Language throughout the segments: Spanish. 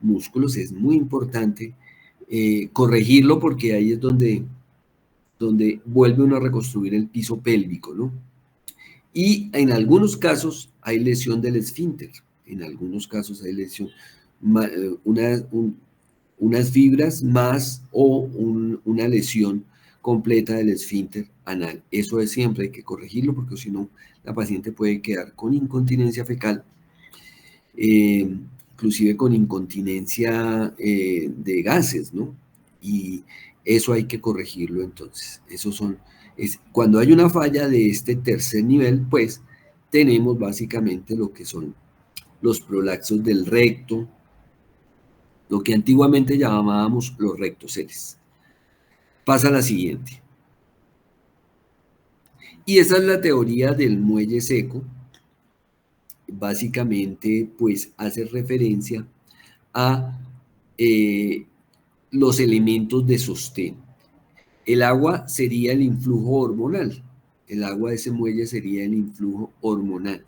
músculos, es muy importante corregirlo porque ahí es donde vuelve uno a reconstruir el piso pélvico, ¿no? Y en algunos casos hay lesión del esfínter, en algunos casos hay lesión, unas fibras más o una lesión completa del esfínter anal. Eso es siempre, hay que corregirlo porque si no, la paciente puede quedar con incontinencia fecal, inclusive con incontinencia de gases, ¿no? Y eso hay que corregirlo entonces. Cuando hay una falla de este tercer nivel, pues tenemos básicamente lo que son los prolapsos del recto, lo que antiguamente llamábamos los rectoceles. Pasa a la siguiente. Y esa es la teoría del muelle seco. Básicamente, pues hace referencia a los elementos de sostén. El agua sería el influjo hormonal. El agua de ese muelle sería el influjo hormonal,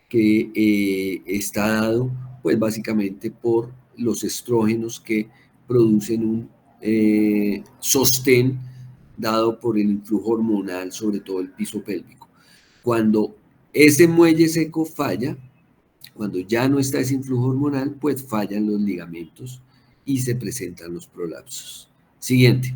que está dado, pues básicamente por los estrógenos que producen un sostén dado por el influjo hormonal sobre todo el piso pélvico. Cuando ese muelle seco falla, cuando ya no está ese influjo hormonal, pues fallan los ligamentos y se presentan los prolapsos. Siguiente.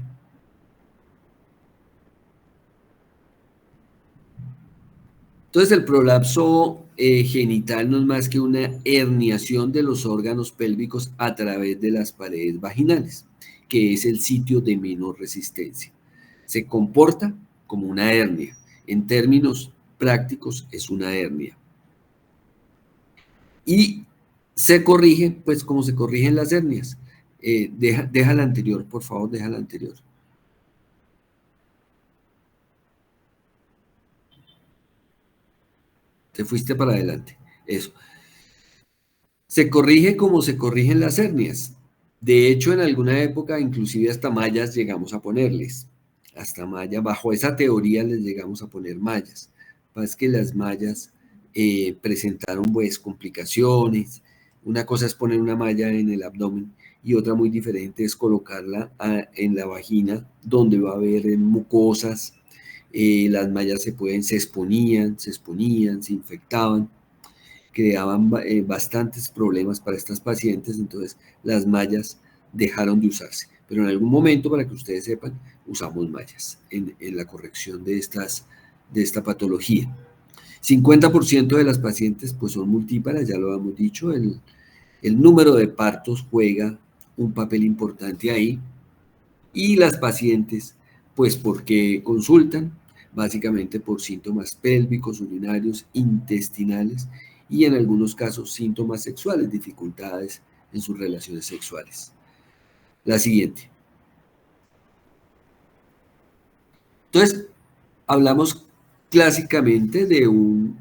Entonces el prolapso genital no es más que una herniación de los órganos pélvicos a través de las paredes vaginales, que es el sitio de menor resistencia. Se comporta como una hernia. En términos prácticos es una hernia. Y se corrige, pues como se corrigen las hernias. Deja la anterior, por favor, deja la anterior. Te fuiste para adelante. Eso. Se corrige como se corrigen las hernias. De hecho, en alguna época, inclusive hasta mallas llegamos a ponerles. Hasta mallas, bajo esa teoría les llegamos a poner mallas. Es que las mallas presentaron pues complicaciones. Una cosa es poner una malla en el abdomen y otra muy diferente es colocarla en la vagina, donde va a haber mucosas. Las mallas se exponían, se infectaban, creaban bastantes problemas para estas pacientes, entonces las mallas dejaron de usarse. Pero en algún momento, para que ustedes sepan, usamos mallas en la corrección de esta patología. 50% de las pacientes pues son multíparas, ya lo hemos dicho, el número de partos juega un papel importante ahí, y las pacientes pues porque consultan, básicamente por síntomas pélvicos, urinarios, intestinales y en algunos casos síntomas sexuales, dificultades en sus relaciones sexuales. La siguiente. Entonces, hablamos clásicamente de un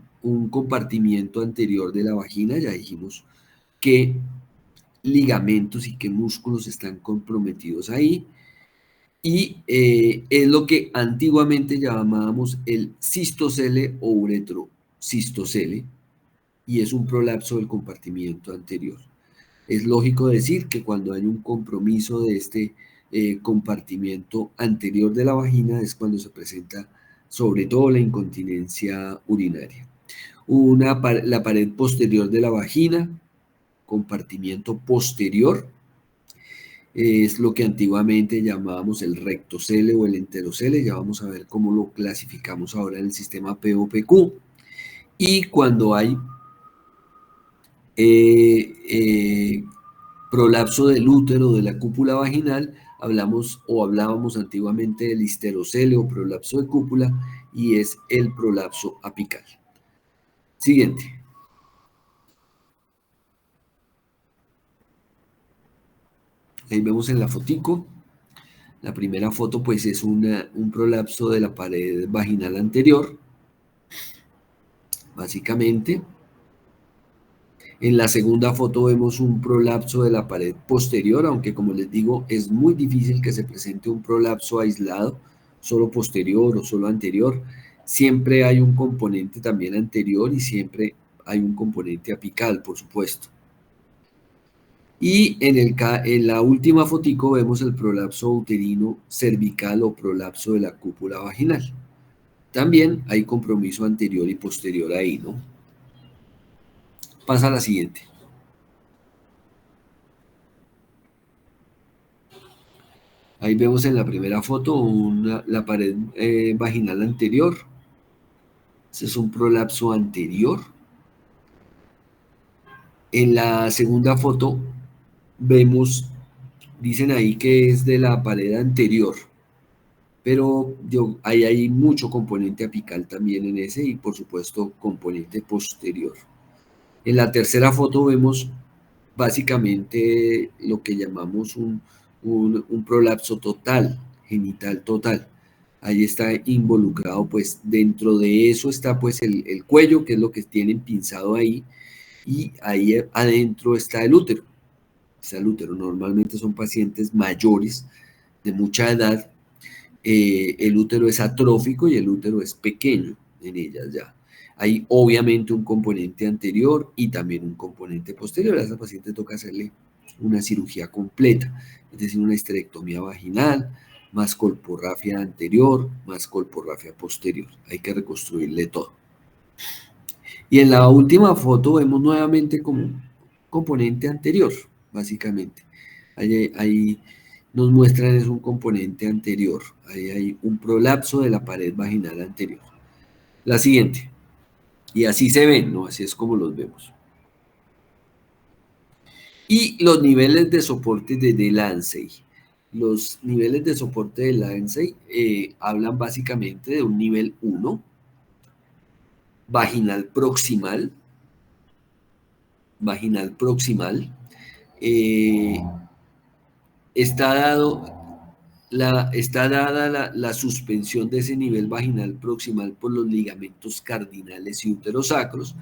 compartimiento anterior de la vagina, ya dijimos qué ligamentos y qué músculos están comprometidos ahí, y es lo que antiguamente llamábamos el cistocele o uretrocistocele, y es un prolapso del compartimiento anterior. Es lógico decir que cuando hay un compromiso de este compartimiento anterior de la vagina es cuando se presenta sobre todo la incontinencia urinaria. La pared posterior de la vagina, compartimiento posterior, es lo que antiguamente llamábamos el rectocele o el enterocele. Ya vamos a ver cómo lo clasificamos ahora en el sistema POPQ. Y cuando hay prolapso del útero de la cúpula vaginal, hablábamos antiguamente del histerocele o prolapso de cúpula, y es el prolapso apical. Siguiente. Ahí vemos en la fotico. La primera foto pues es un prolapso de la pared vaginal anterior, básicamente. En la segunda foto vemos un prolapso de la pared posterior, aunque como les digo, es muy difícil que se presente un prolapso aislado, solo posterior o solo anterior. Siempre hay un componente también anterior y siempre hay un componente apical, por supuesto. Y en la última fotico vemos el prolapso uterino cervical o prolapso de la cúpula vaginal. También hay compromiso anterior y posterior ahí, ¿no? Pasa a la siguiente. Ahí vemos en la primera foto la pared vaginal anterior. Ese es un prolapso anterior. En la segunda foto vemos, dicen ahí que es de la pared anterior, pero ahí hay mucho componente apical también en ese y por supuesto componente posterior. En la tercera foto vemos básicamente lo que llamamos un prolapso total, genital total. Ahí está involucrado, pues dentro de eso está pues el cuello, que es lo que tienen pinzado ahí, y ahí adentro está el útero. Está el útero. Normalmente son pacientes mayores, de mucha edad. El útero es atrófico y el útero es pequeño en ellas ya. Hay obviamente un componente anterior y también un componente posterior. A esa paciente toca hacerle una cirugía completa, es decir, una histerectomía vaginal, más colporrafia anterior, más colporrafia posterior. Hay que reconstruirle todo. Y en la última foto vemos nuevamente como un componente anterior, básicamente. Ahí nos muestran es un componente anterior. Ahí hay un prolapso de la pared vaginal anterior. La siguiente. Y así se ven, ¿no? Así es como los vemos. Y los niveles de soporte de Delancey. Los niveles de soporte de Delancey hablan básicamente de un nivel 1, vaginal proximal. Eh, está dado está dada la suspensión de ese nivel vaginal proximal por los ligamentos cardinales y uterosacros.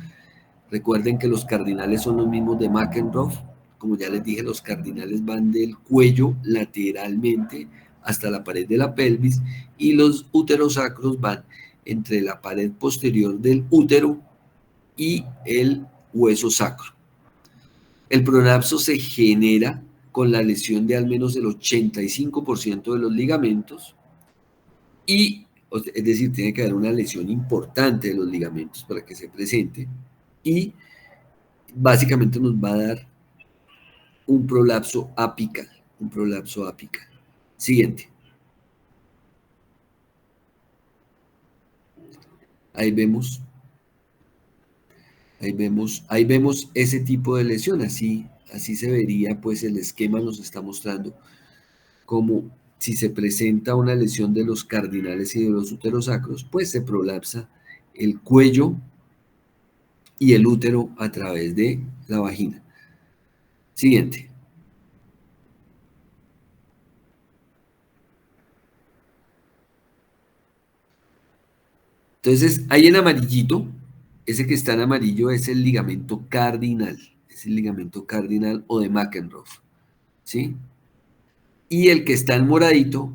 Recuerden que los cardinales son los mismos de McEnroe. Como ya les dije, los cardinales van del cuello lateralmente hasta la pared de la pelvis y los uterosacros van entre la pared posterior del útero y el hueso sacro. El prolapso se genera con la lesión de al menos el 85% de los ligamentos y, es decir, tiene que haber una lesión importante de los ligamentos para que se presente y básicamente nos va a dar un prolapso apical, un prolapso apical. Siguiente. Ahí vemos, ahí vemos ese tipo de lesión, así se vería, pues el esquema nos está mostrando como si se presenta una lesión de los cardinales y de los uterosacros, pues se prolapsa el cuello y el útero a través de la vagina. Siguiente. Entonces, ahí en amarillito, ese que está en amarillo es el ligamento cardinal, es el ligamento cardinal o de McEnroe, ¿sí? Y el que está en moradito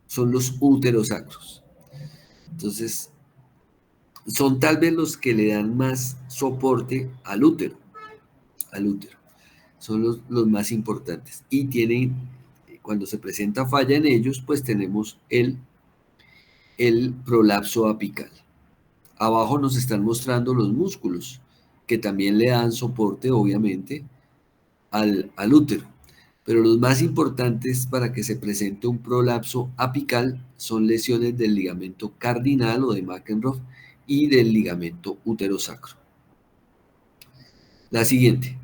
son los uterosacros. Entonces, son tal vez los que le dan más soporte al útero, al útero. Son los más importantes. Y tienen, cuando se presenta falla en ellos, pues tenemos el prolapso apical. Abajo nos están mostrando los músculos, que también le dan soporte, obviamente, al útero. Pero los más importantes para que se presente un prolapso apical son lesiones del ligamento cardinal o de McEnroe y del ligamento uterosacro. La siguiente.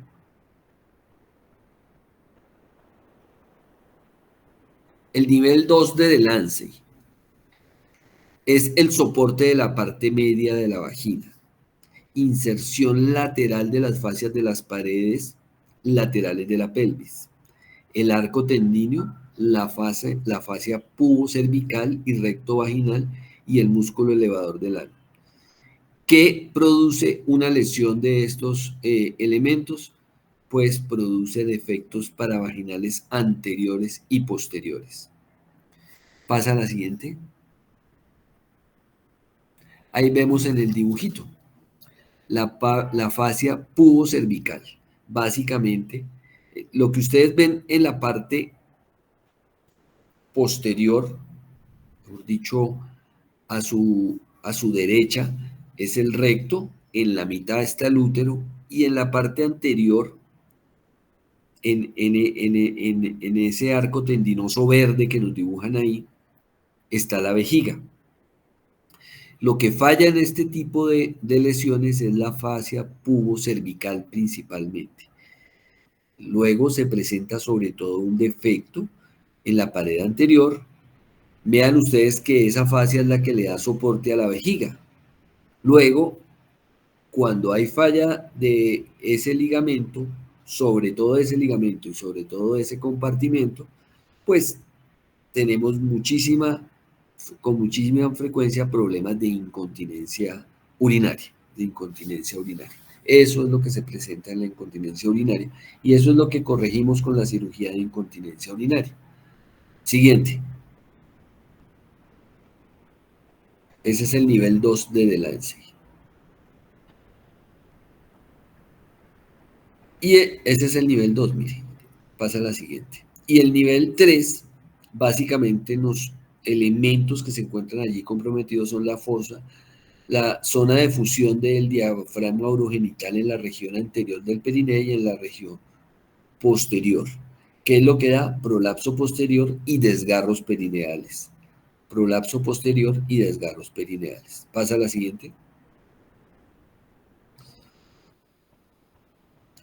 El nivel 2 de Delancey es el soporte de la parte media de la vagina. Inserción lateral de las fascias de las paredes laterales de la pelvis. El arco tendíneo, la fascia pubocervical y recto vaginal y el músculo elevador del ano. ¿Qué produce una lesión de estos elementos? Pues produce defectos paravaginales anteriores y posteriores. Pasa a la siguiente. Ahí vemos en el dibujito la fascia pubocervical. Básicamente Lo que ustedes ven en la parte posterior, mejor dicho, a su derecha, es el recto, en la mitad está el útero, y en la parte anterior, en ese arco tendinoso verde que nos dibujan ahí, está la vejiga. Lo que falla en este tipo de lesiones es la fascia pubocervical principalmente. Luego se presenta sobre todo un defecto en la pared anterior. Vean ustedes que esa fascia es la que le da soporte a la vejiga. Luego, cuando hay falla de ese ligamento, sobre todo ese ligamento y sobre todo ese compartimento, pues tenemos con muchísima frecuencia problemas de incontinencia urinaria, Eso es lo que se presenta en la incontinencia urinaria y eso es lo que corregimos con la cirugía de incontinencia urinaria. Siguiente. Ese es el nivel 2 de Delancey. Y ese es el nivel 2, mire. Pasa a la siguiente. Y el nivel 3, básicamente los elementos que se encuentran allí comprometidos son la fosa, la zona de fusión del diafragma urogenital en la región anterior del perineo y en la región posterior, que es lo que da prolapso posterior y desgarros perineales. Prolapso posterior y desgarros perineales. Pasa a la siguiente.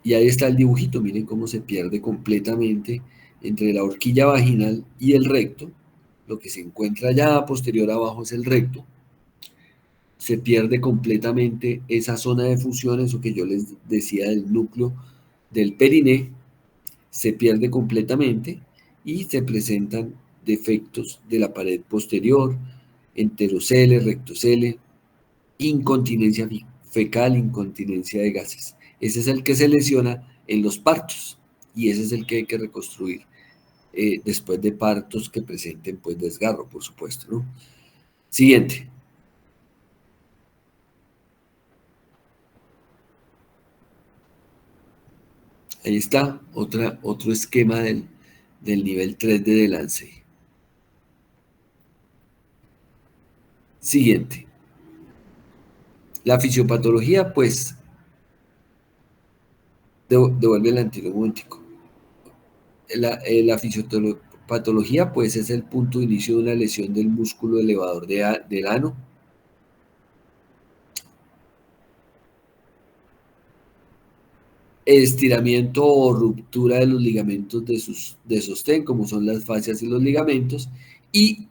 Y ahí está el dibujito, miren cómo se pierde completamente entre la horquilla vaginal y el recto. Lo que se encuentra ya posterior abajo es el recto. Se pierde completamente esa zona de fusión, eso que yo les decía del núcleo del periné, se pierde completamente y se presentan defectos de la pared posterior, enterocele, rectocele, incontinencia fecal, incontinencia de gases. Ese es el que se lesiona en los partos y ese es el que hay que reconstruir después de partos que presenten pues desgarro, por supuesto, ¿no? Siguiente. Ahí está, otro esquema del nivel 3 de Delancey. Siguiente. La fisiopatología, pues, devuelve el anterior momentico. La fisiopatología, pues, es el punto de inicio de una lesión del músculo elevador del ano. Estiramiento o ruptura de los ligamentos de sostén, como son las fascias y los ligamentos, y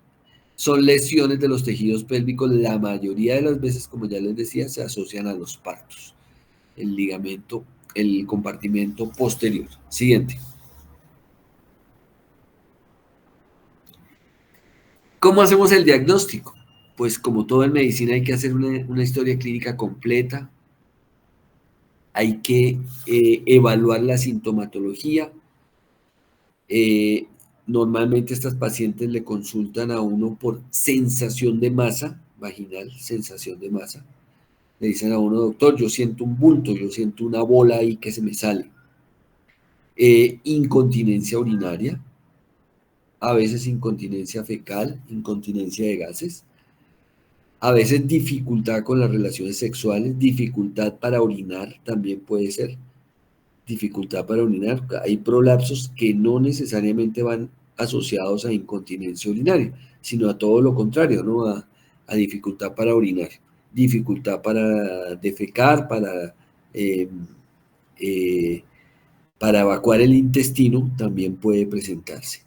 son lesiones de los tejidos pélvicos. La mayoría de las veces, como ya les decía, se asocian a los partos. El ligamento, el compartimento posterior. Siguiente. ¿Cómo hacemos el diagnóstico? Pues como todo en medicina hay que hacer una historia clínica completa, hay que evaluar la sintomatología. Normalmente estas pacientes le consultan a uno por sensación de masa vaginal, sensación de masa. Le dicen a uno, doctor, yo siento un bulto, yo siento una bola ahí que se me sale. Incontinencia urinaria, a veces incontinencia fecal, incontinencia de gases, a veces dificultad con las relaciones sexuales, dificultad para orinar también puede ser, dificultad para orinar. Hay prolapsos que no necesariamente van asociados a incontinencia urinaria, sino a todo lo contrario, ¿no? A dificultad para orinar, dificultad para defecar, eh, eh, para evacuar el intestino también puede presentarse.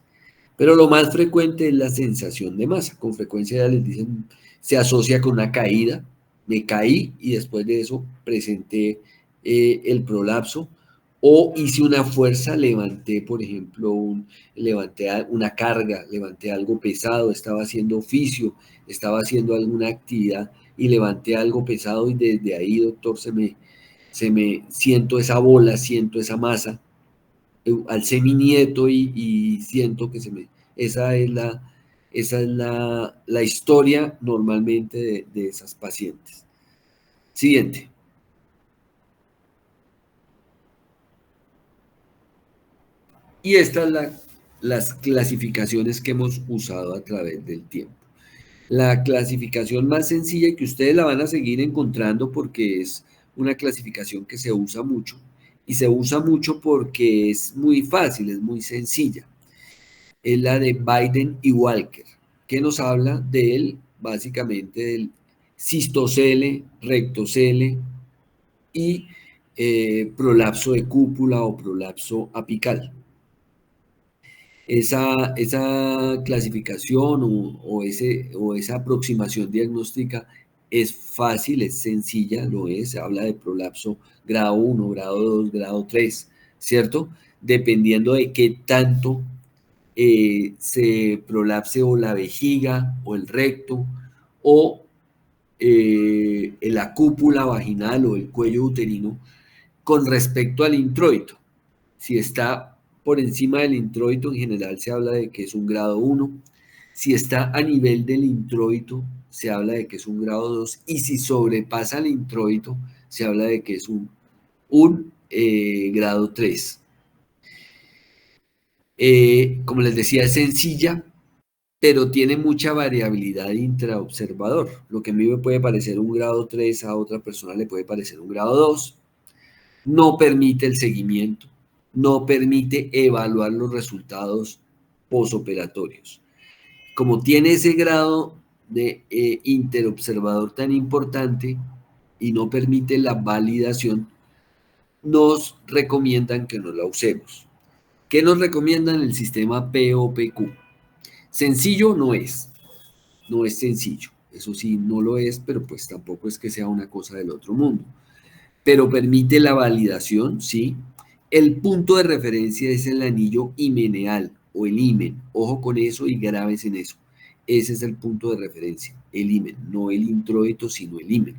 Pero lo más frecuente es la sensación de masa. Con frecuencia ya les dicen, se asocia con una caída. Me caí y después de eso presenté el prolapso o hice una fuerza, levanté, por ejemplo, levanté una carga, levanté algo pesado, estaba haciendo oficio, estaba haciendo alguna actividad y levanté algo pesado y desde ahí, doctor, siento esa bola, siento esa masa alcé mi nieto y siento que esa es la historia normalmente de esas pacientes. Siguiente. Y estas son las clasificaciones que hemos usado a través del tiempo. La clasificación más sencilla, que ustedes la van a seguir encontrando porque es una clasificación que se usa mucho, y se usa mucho porque es muy fácil, es muy sencilla, es la de Biden y Walker, que nos habla del, básicamente, del cistocele, rectocele y prolapso de cúpula o prolapso apical. Esa clasificación o esa aproximación diagnóstica es fácil, es sencilla, lo es, se habla de prolapso grado 1, grado 2, grado 3, ¿cierto? Dependiendo de qué tanto se prolapse o la vejiga o el recto o la cúpula vaginal o el cuello uterino con respecto al introito. Si está por encima del introito, en general se habla de que es un grado 1. Si está a nivel del introito, se habla de que es un grado 2. Y si sobrepasa el introito, se habla de que es un grado 3. Como les decía, es sencilla, pero tiene mucha variabilidad intraobservador. Lo que a mí me puede parecer un grado 3, a otra persona le puede parecer un grado 2. No permite el seguimiento, no permite evaluar los resultados posoperatorios. Como tiene ese grado de interobservador tan importante y no permite la validación, nos recomiendan que no la usemos. ¿Qué nos recomiendan? El sistema POPQ. Sencillo no es sencillo. Eso sí, no lo es, pero pues tampoco es que sea una cosa del otro mundo. Pero permite la validación, ¿sí? El punto de referencia es el anillo himeneal o el himen. Ojo con eso y grabes en eso. Ese es el punto de referencia, el himen, no el introito, sino el himen.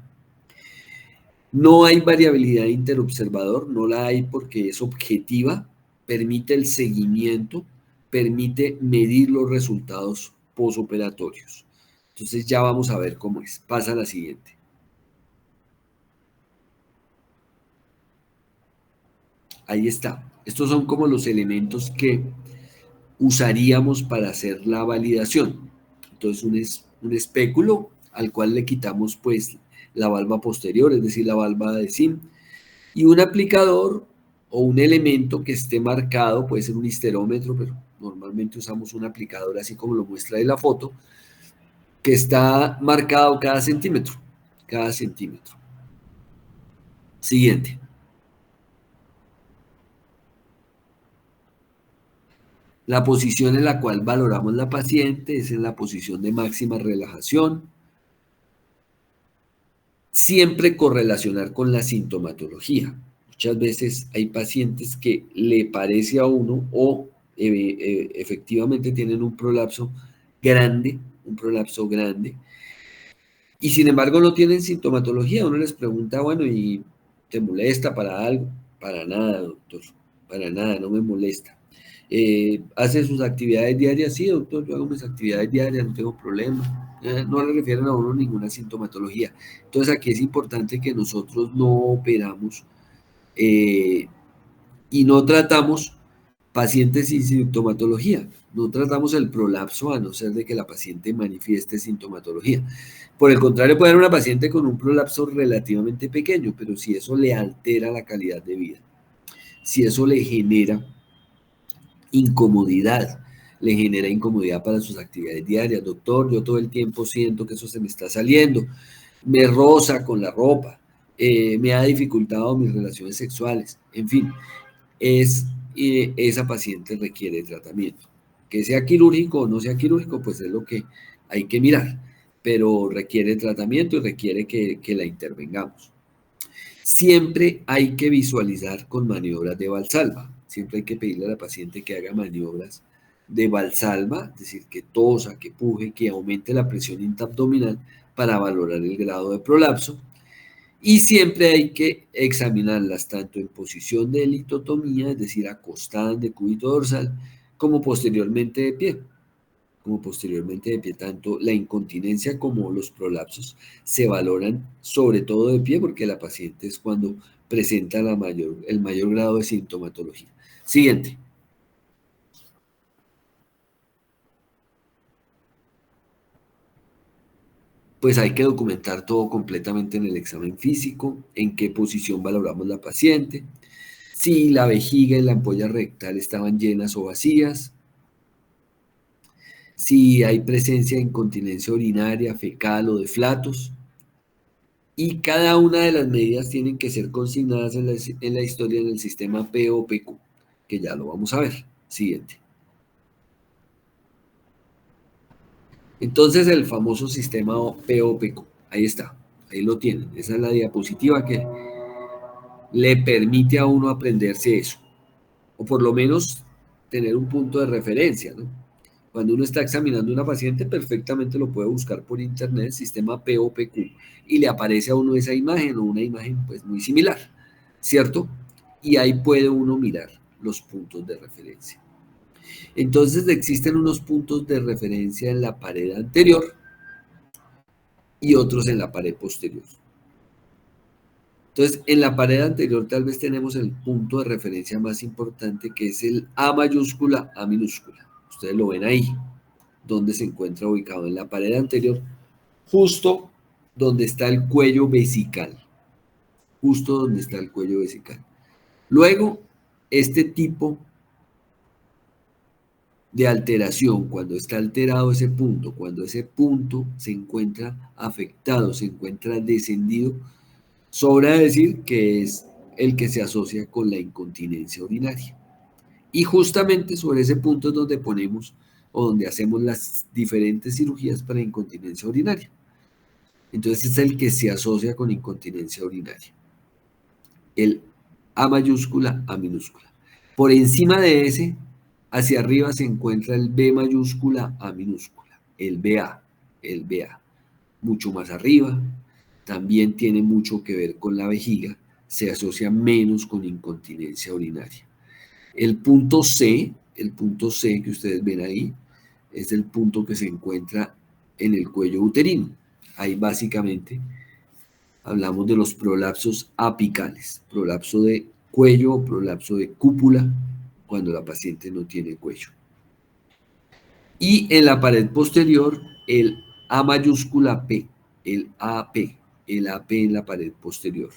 No hay variabilidad interobservador, no la hay porque es objetiva, permite el seguimiento, permite medir los resultados posoperatorios. Entonces ya vamos a ver cómo es. Pasa a la siguiente. Ahí está. Estos son como los elementos que usaríamos para hacer la validación. Entonces un espéculo al cual le quitamos pues la valva posterior, es decir, la valva de SIM, y un aplicador o un elemento que esté marcado, puede ser un histerómetro, pero normalmente usamos un aplicador así como lo muestra en la foto, que está marcado cada centímetro, cada centímetro. Siguiente. La posición en la cual valoramos la paciente es en la posición de máxima relajación, siempre correlacionar con la sintomatología. Muchas veces hay pacientes que le parece a uno o efectivamente tienen un prolapso grande, y sin embargo no tienen sintomatología. Uno les pregunta, bueno, ¿y te molesta para algo? Para nada, doctor, para nada, no me molesta. ¿Hace sus actividades diarias? Sí, doctor, yo hago mis actividades diarias, no tengo problema. No le refieren a uno ninguna sintomatología. Entonces aquí es importante que nosotros no operamos eh, y no tratamos pacientes sin sintomatología. No tratamos el prolapso a no ser de que la paciente manifieste sintomatología. Por el contrario, puede haber una paciente con un prolapso relativamente pequeño, pero si eso le altera la calidad de vida, si eso le genera incomodidad, le genera incomodidad para sus actividades diarias. Doctor, yo todo el tiempo siento que eso se me está saliendo, me roza con la ropa, me ha dificultado mis relaciones sexuales, en fin, esa paciente requiere tratamiento. Que sea quirúrgico o no sea quirúrgico, pues es lo que hay que mirar, pero requiere tratamiento y requiere que la intervengamos. Siempre hay que visualizar con maniobras de Valsalva. Siempre hay que pedirle a la paciente que haga maniobras de Valsalva, es decir, que tosa, que puje, que aumente la presión intraabdominal para valorar el grado de prolapso. Y siempre hay que examinarlas tanto en posición de litotomía, es decir, acostada en decúbito dorsal, como posteriormente de pie. Como posteriormente de pie, tanto la incontinencia como los prolapsos se valoran sobre todo de pie porque la paciente es cuando presenta el mayor grado de sintomatología. Siguiente. pues hay que documentar todo completamente en el examen físico, en qué posición valoramos la paciente, si la vejiga y la ampolla rectal estaban llenas o vacías, si hay presencia de incontinencia urinaria, fecal o de flatos, y cada una de las medidas tienen que ser consignadas en la historia en el sistema POPQ, que ya lo vamos a ver. Siguiente. Entonces el famoso sistema POPQ, ahí está, ahí lo tienen. Esa es la diapositiva que le permite a uno aprenderse eso, o por lo menos tener un punto de referencia, ¿no? Cuando uno está examinando a una paciente, perfectamente lo puede buscar por internet, sistema POPQ, y le aparece a uno esa imagen o una imagen pues muy similar, ¿cierto? Y ahí puede uno mirar los puntos de referencia. Entonces existen unos puntos de referencia en la pared anterior y otros en la pared posterior. Entonces, en la pared anterior tal vez tenemos el punto de referencia más importante, que es el A mayúscula, A minúscula. Ustedes lo ven ahí, donde se encuentra ubicado en la pared anterior, justo donde está el cuello vesical. Justo donde está el cuello vesical. Luego, este tipo de alteración, cuando está alterado ese punto, cuando ese punto se encuentra afectado, se encuentra descendido, sobra decir que es el que se asocia con la incontinencia urinaria. Y justamente sobre ese punto es donde ponemos o donde hacemos las diferentes cirugías para incontinencia urinaria. Entonces es el que se asocia con incontinencia urinaria. El A mayúscula, A minúscula. Por encima de ese, hacia arriba se encuentra el B mayúscula, A minúscula. El BA, el BA. Mucho más arriba, también tiene mucho que ver con la vejiga, se asocia menos con incontinencia urinaria. El punto C que ustedes ven ahí, es el punto que se encuentra en el cuello uterino. Ahí básicamente hablamos de los prolapsos apicales, prolapso de cuello o prolapso de cúpula cuando la paciente no tiene cuello. Y en la pared posterior, el A mayúscula P, el AP en la pared posterior,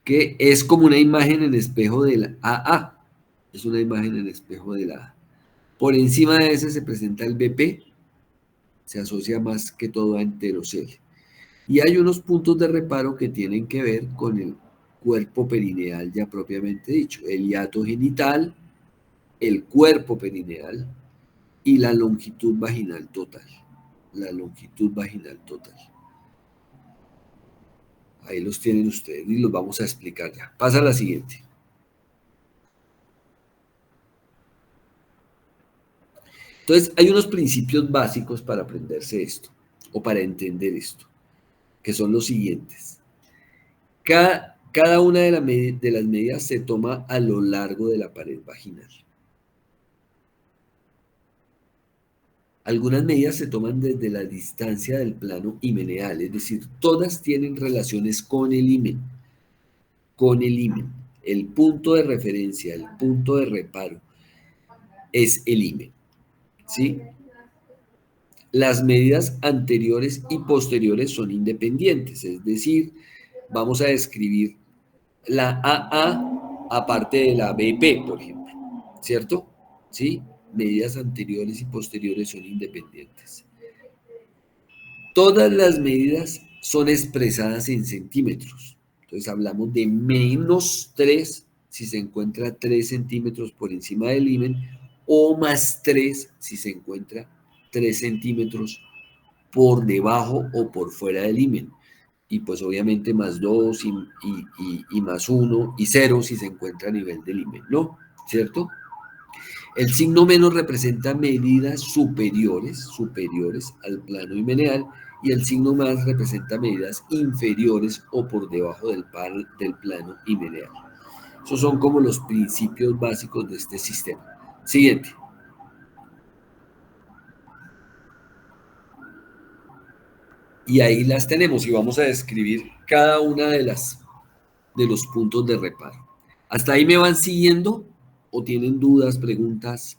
que es como una imagen en espejo del AA, es una imagen en espejo del AA. Por encima de ese se presenta el BP, se asocia más que todo a enterocele. Y hay unos puntos de reparo que tienen que ver con el cuerpo perineal ya propiamente dicho, el hiato genital, el cuerpo perineal y la longitud vaginal total. La longitud vaginal total. Ahí los tienen ustedes y los vamos a explicar ya. Pasa a la siguiente. Entonces, hay unos principios básicos para aprenderse esto o para entender esto, que son los siguientes. Cada una de las medidas se toma a lo largo de la pared vaginal. Algunas medidas se toman desde la distancia del plano himeneal, es decir, todas tienen relaciones con el himen. Con el himen. El punto de referencia, el punto de reparo es el himen. ¿Sí? Las medidas anteriores y posteriores son independientes, es decir, vamos a describir la AA aparte de la BP, por ejemplo, ¿cierto? ¿Sí? Medidas anteriores y posteriores son independientes. Todas las medidas son expresadas en centímetros. Entonces hablamos de menos 3 si se encuentra 3 centímetros por encima del himen o más 3 si se encuentra 3 centímetros por debajo o por fuera del himen. Y pues obviamente más 2 y más 1 y 0 si se encuentra a nivel del himen, ¿no? ¿Cierto? El signo menos representa medidas superiores al plano himeneal, y el signo más representa medidas inferiores o por debajo del plano himeneal. Esos son como los principios básicos de este sistema. Siguiente. Y ahí las tenemos y vamos a describir cada una de los puntos de reparo. ¿Hasta ahí me van siguiendo o tienen dudas, preguntas?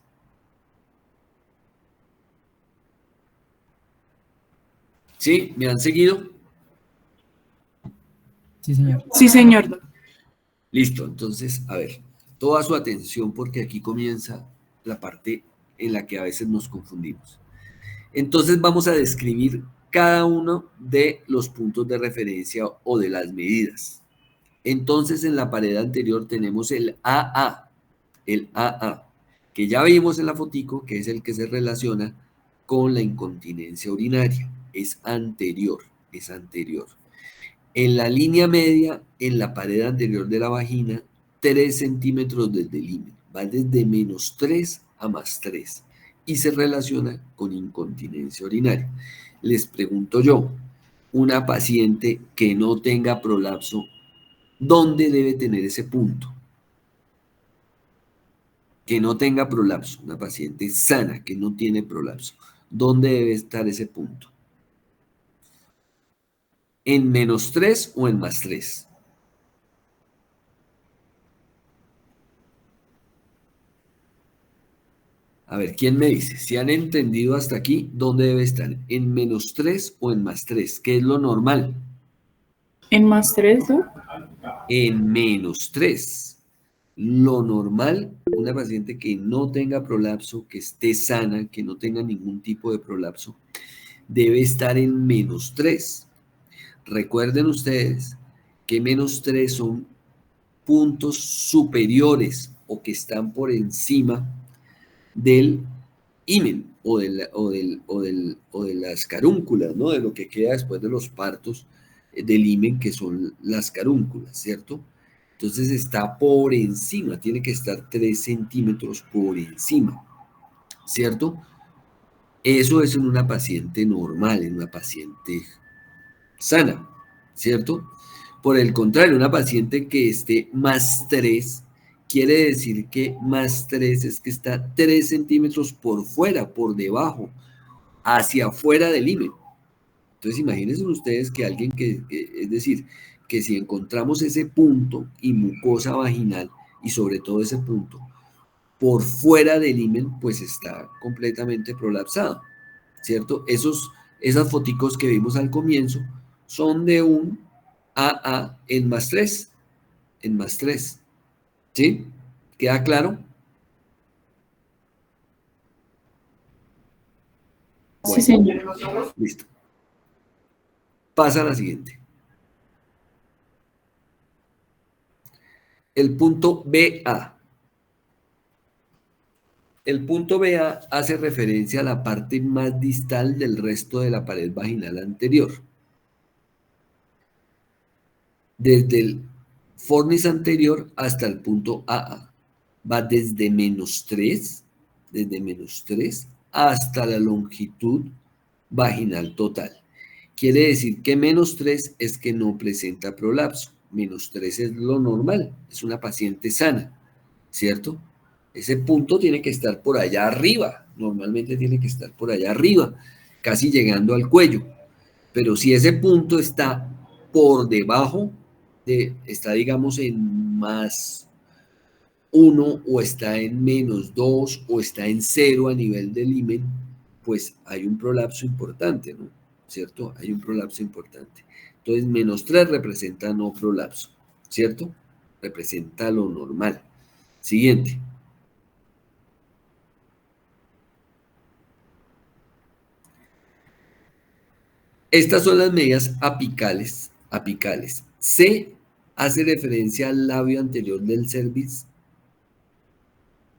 ¿Sí? ¿Me han seguido? Sí, señor. Sí, señor. Listo, entonces, a ver, toda su atención porque aquí comienza la parte en la que a veces nos confundimos. Entonces vamos a describir cada uno de los puntos de referencia o de las medidas. Entonces en la pared anterior tenemos el AA, que ya vimos en la fotico, que es el que se relaciona con la incontinencia urinaria. Es anterior, es anterior. En la línea media, en la pared anterior de la vagina, 3 centímetros desde el himen. Va desde -3 a +3 y se relaciona con incontinencia urinaria. Les pregunto yo, una paciente que no tenga prolapso, ¿dónde debe tener ese punto? Que no tenga prolapso, una paciente sana que no tiene prolapso, ¿dónde debe estar ese punto? ¿En -3 o en +3? A ver, ¿quién me dice? Si han entendido hasta aquí, ¿dónde debe estar? ¿En -3 o en +3? ¿Qué es lo normal? En +3, ¿no? En -3. Lo normal, una paciente que no tenga prolapso, que esté sana, que no tenga ningún tipo de prolapso, debe estar en -3. Recuerden ustedes que -3 son puntos superiores o que están por encima del himen o de las carúnculas, ¿no? De lo que queda después de los partos del himen, que son las carúnculas, ¿cierto? Entonces está por encima, tiene que estar 3 centímetros por encima, ¿cierto? Eso es en una paciente normal, en una paciente sana, ¿cierto? Por el contrario, una paciente que esté +3, quiere decir que +3 es que está 3 centímetros por fuera, por debajo, hacia afuera del himen. Entonces imagínense ustedes que alguien es decir, que si encontramos ese punto y mucosa vaginal, y sobre todo ese punto, por fuera del himen, pues está completamente prolapsado, ¿cierto? Esas foticos que vimos al comienzo son de un AA en +3, en +3, ¿sí? ¿Queda claro? Sí, Bueno, señor. listo. Pasa a la siguiente. El punto BA. El punto BA hace referencia a la parte más distal del resto de la pared vaginal anterior. Desde el fornis anterior hasta el punto AA. Va desde -3, desde -3 hasta la longitud vaginal total. Quiere decir que -3 es que no presenta prolapso. -3 es lo normal, es una paciente sana, ¿cierto? Ese punto tiene que estar por allá arriba, normalmente tiene que estar por allá arriba, casi llegando al cuello. Pero si ese punto está por debajo está digamos en +1 o está en -2 o está en 0 a nivel del himen, pues hay un prolapso importante, ¿no? ¿Cierto? Hay un prolapso importante. Entonces, -3 representa no prolapso, ¿cierto? Representa lo normal. Siguiente. Estas son las medidas apicales. C hace referencia al labio anterior del cervix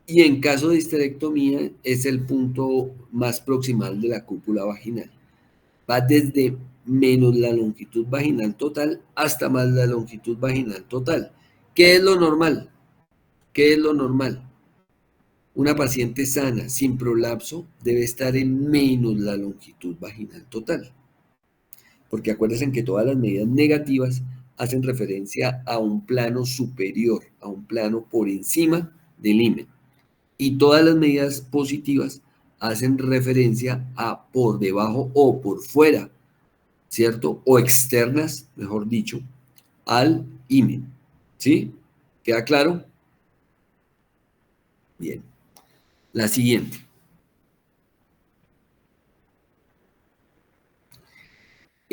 y en caso de histerectomía es el punto más proximal de la cúpula vaginal. Va desde menos la longitud vaginal total hasta más la longitud vaginal total. ¿Qué es lo normal? ¿Qué es lo normal? Una paciente sana, sin prolapso, debe estar en menos la longitud vaginal total. Porque acuérdense que todas las medidas negativas hacen referencia a un plano superior, a un plano por encima del himen. Y todas las medidas positivas hacen referencia a por debajo o por fuera, ¿cierto? O externas, mejor dicho, al himen. ¿Sí? ¿Queda claro? Bien. La siguiente.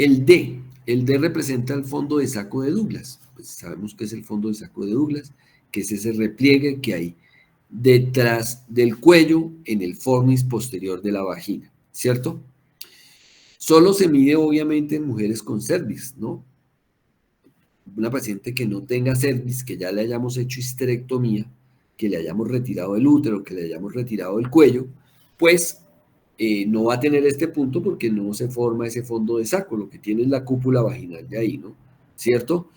El D representa el fondo de saco de Douglas. Pues sabemos que es el fondo de saco de Douglas, que es ese repliegue que hay detrás del cuello en el fornix posterior de la vagina, ¿cierto? Solo se mide obviamente en mujeres con cervix, ¿no? Una paciente que no tenga cervix, que ya le hayamos hecho histerectomía, que le hayamos retirado el útero, que le hayamos retirado el cuello, pues no va a tener este punto porque no se forma ese fondo de saco, lo que tiene es la cúpula vaginal de ahí, ¿no? ¿Cierto?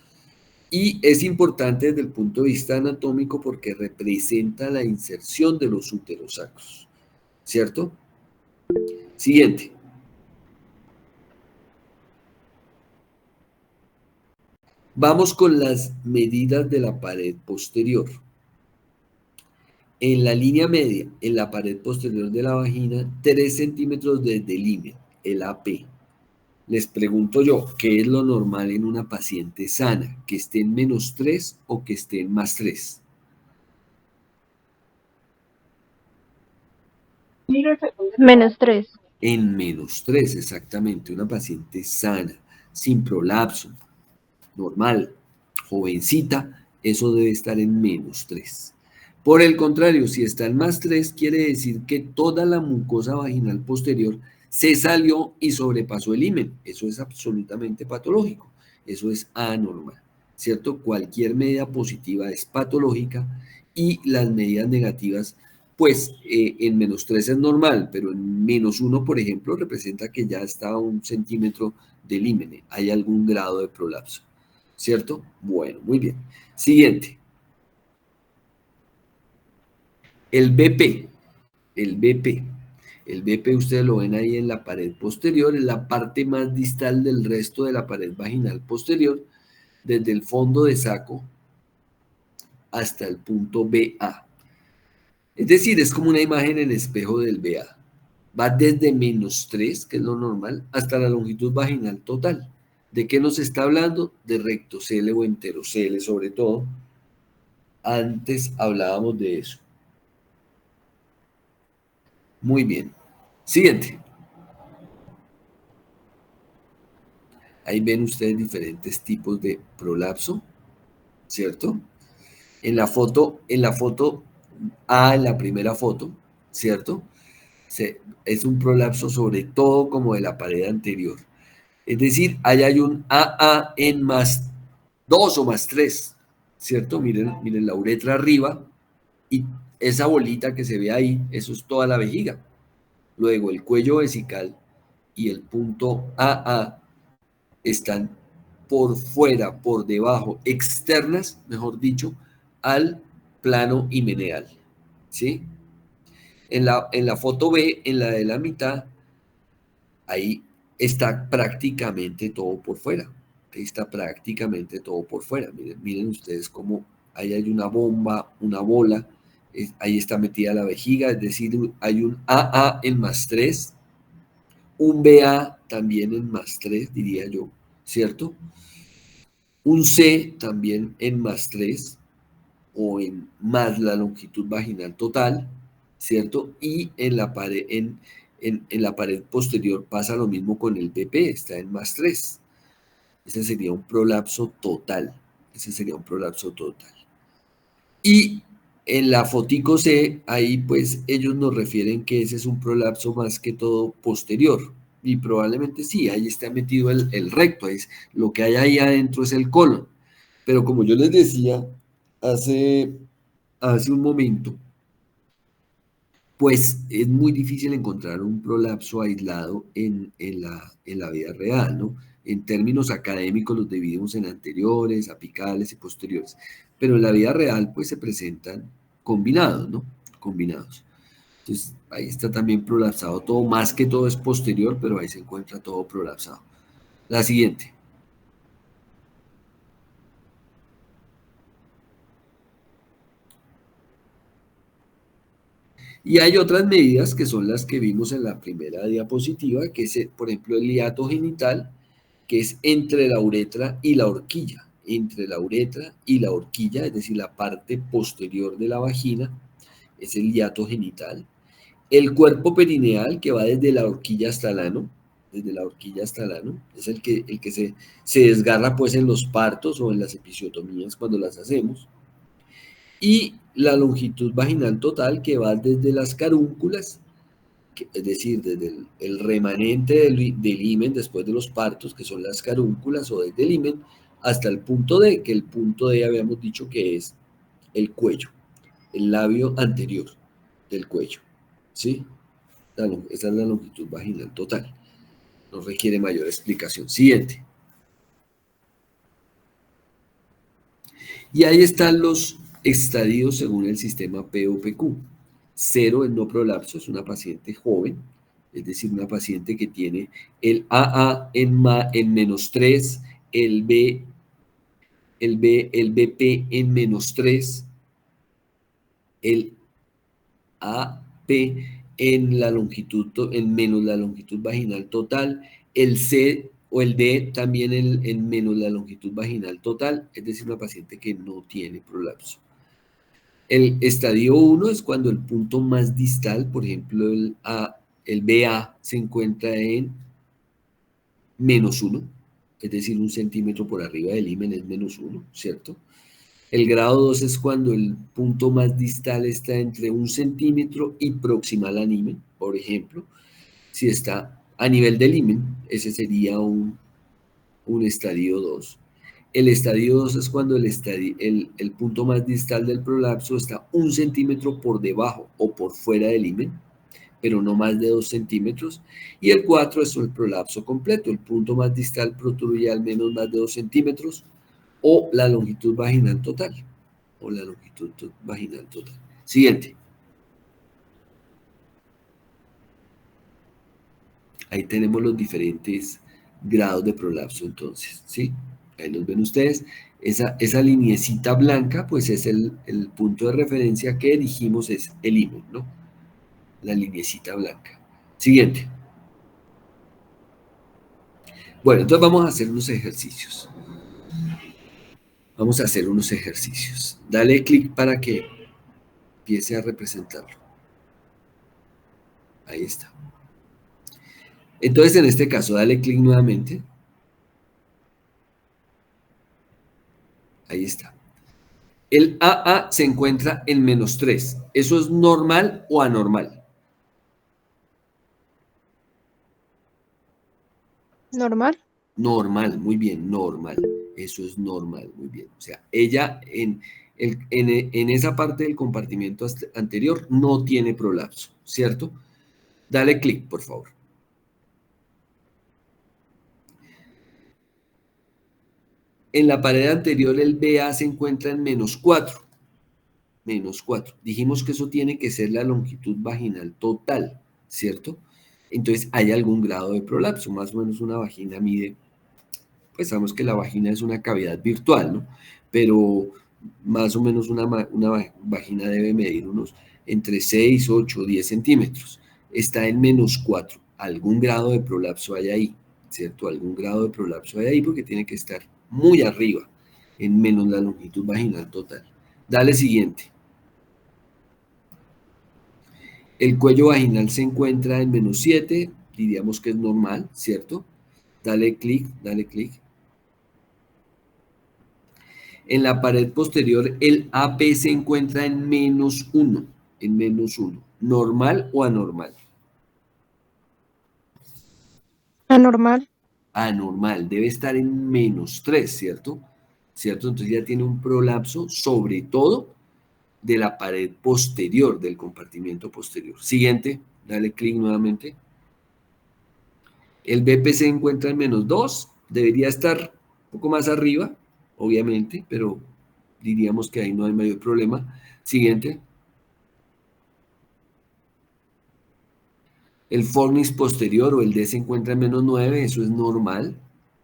Y es importante desde el punto de vista anatómico porque representa la inserción de los úteros sacros, ¿cierto? Siguiente. Vamos con las medidas de la pared posterior. En la línea media, en la pared posterior de la vagina, 3 centímetros desde el himen, el AP. Les pregunto yo, ¿qué es lo normal en una paciente sana? ¿Que esté en -3 o que esté en +3? -3. En -3, exactamente. Una paciente sana, sin prolapso, normal, jovencita, eso debe estar en -3. Por el contrario, si está en +3, quiere decir que toda la mucosa vaginal posterior se salió y sobrepasó el himen. Eso es absolutamente patológico. Eso es anormal, ¿cierto? Cualquier medida positiva es patológica y las medidas negativas, pues en -3 es normal, pero en -1, por ejemplo, representa que ya está a 1 centímetro del himen. Hay algún grado de prolapso, ¿cierto? Bueno, muy bien. Siguiente. El BP, el BP. El BP ustedes lo ven ahí en la pared posterior, en la parte más distal del resto de la pared vaginal posterior, desde el fondo de saco hasta el punto BA. Es decir, es como una imagen en espejo del BA. Va desde -3, que es lo normal, hasta la longitud vaginal total. ¿De qué nos está hablando? De rectocele o enterocele, sobre todo. Antes hablábamos de eso. Muy bien. Siguiente. Ahí ven ustedes diferentes tipos de prolapso, ¿cierto? En la foto A, en la primera foto, ¿cierto? Es un prolapso sobre todo como de la pared anterior. Es decir, ahí hay un AA en +2 o +3, ¿cierto? Miren la uretra arriba y esa bolita que se ve ahí, eso es toda la vejiga. Luego el cuello vesical y el punto AA están por fuera, por debajo, externas, mejor dicho, al plano himeneal, ¿sí? En la foto B, en la de la mitad, ahí está prácticamente todo por fuera. Ahí está prácticamente todo por fuera. Miren ustedes cómo ahí hay una bomba, una bola, ahí está metida la vejiga, es decir, hay un AA en +3, un BA también en +3, diría yo, ¿cierto? Un C también en +3 o en más la longitud vaginal total, ¿cierto? Y en la pared posterior pasa lo mismo con el BP, está en +3. Ese sería un prolapso total. Ese sería un prolapso total. Y en la fotico C, ahí pues ellos nos refieren que ese es un prolapso más que todo posterior. Y probablemente sí, ahí está metido el recto, lo que hay ahí adentro es el colon. Pero como yo les decía hace un momento, pues es muy difícil encontrar un prolapso aislado en la vida real, ¿no? En términos académicos los dividimos en anteriores, apicales y posteriores, pero en la vida real pues se presentan combinados, ¿no? Combinados. Entonces ahí está también prolapsado todo, más que todo es posterior, pero ahí se encuentra todo prolapsado. La siguiente. Y hay otras medidas que son las que vimos en la primera diapositiva, que es, por ejemplo, el hiato genital, que es entre la uretra y la horquilla. Entre la uretra y la horquilla, es decir, la parte posterior de la vagina, es el hiato genital. El cuerpo perineal, que va desde la horquilla hasta el ano, desde la horquilla hasta el ano, es el que se desgarra pues en los partos o en las episiotomías cuando las hacemos. Y la longitud vaginal total que va desde las carúnculas, es decir, desde el remanente del himen después de los partos, que son las carúnculas, o desde el himen, hasta el punto D, que el punto D habíamos dicho que es el cuello, el labio anterior del cuello, ¿sí? Esa es la longitud vaginal total. No requiere mayor explicación. Siguiente. Y ahí están los estadios según el sistema POPQ. 0 el no prolapso, es una paciente joven, es decir, una paciente que tiene el AA en -3, el BP en -3, el AP en la longitud, en menos la longitud vaginal total, el C o el D también en menos la longitud vaginal total, es decir, una paciente que no tiene prolapso. El estadio 1 es cuando el punto más distal, por ejemplo, el BA se encuentra en -1, es decir, 1 centímetro por arriba del himen es -1, ¿cierto? El grado 2 es cuando el punto más distal está entre 1 centímetro y proximal al himen, por ejemplo. Si está a nivel del himen, ese sería un estadio 2. El estadio 2 es cuando el punto más distal del prolapso está 1 centímetro por debajo o por fuera del himen, pero no más de 2 centímetros. Y el 4 es el prolapso completo. El punto más distal protruye al menos más de 2 centímetros o la longitud vaginal total. Siguiente. Ahí tenemos los diferentes grados de prolapso entonces, ¿sí? Ahí los ven ustedes. Esa liniecita blanca, pues es el punto de referencia que dijimos es el himen, ¿no? La liniecita blanca. Siguiente. Bueno, entonces vamos a hacer unos ejercicios. Dale clic para que empiece a representarlo. Ahí está. Entonces, en este caso, dale clic nuevamente. Ahí está. El AA se encuentra en -3. ¿Eso es normal o anormal? Normal. Normal, muy bien, normal. Eso es normal, muy bien. O sea, ella en esa parte del compartimento anterior no tiene prolapso, ¿cierto? Dale clic, por favor. En la pared anterior el BA se encuentra en -4. -4. Dijimos que eso tiene que ser la longitud vaginal total, ¿cierto? Entonces hay algún grado de prolapso. Más o menos una vagina mide, pues sabemos que la vagina es una cavidad virtual, ¿no? Pero más o menos una vagina debe medir unos entre 6, 8, 10 centímetros. Está en -4. Algún grado de prolapso hay ahí, ¿cierto? Algún grado de prolapso hay ahí porque tiene que estar muy arriba, en menos la longitud vaginal total. Dale siguiente. El cuello vaginal se encuentra en -7, diríamos que es normal, ¿cierto? Dale clic, dale clic. En la pared posterior, el AP se encuentra en -1, ¿normal o anormal? Anormal. Anormal, debe estar en -3, ¿cierto? ¿Cierto? Entonces ya tiene un prolapso, sobre todo de la pared posterior, del compartimento posterior. Siguiente, dale clic nuevamente. El BP se encuentra en -2, debería estar un poco más arriba, obviamente, pero diríamos que ahí no hay mayor problema. Siguiente. El fornix posterior o el D se encuentra en -9, eso es normal.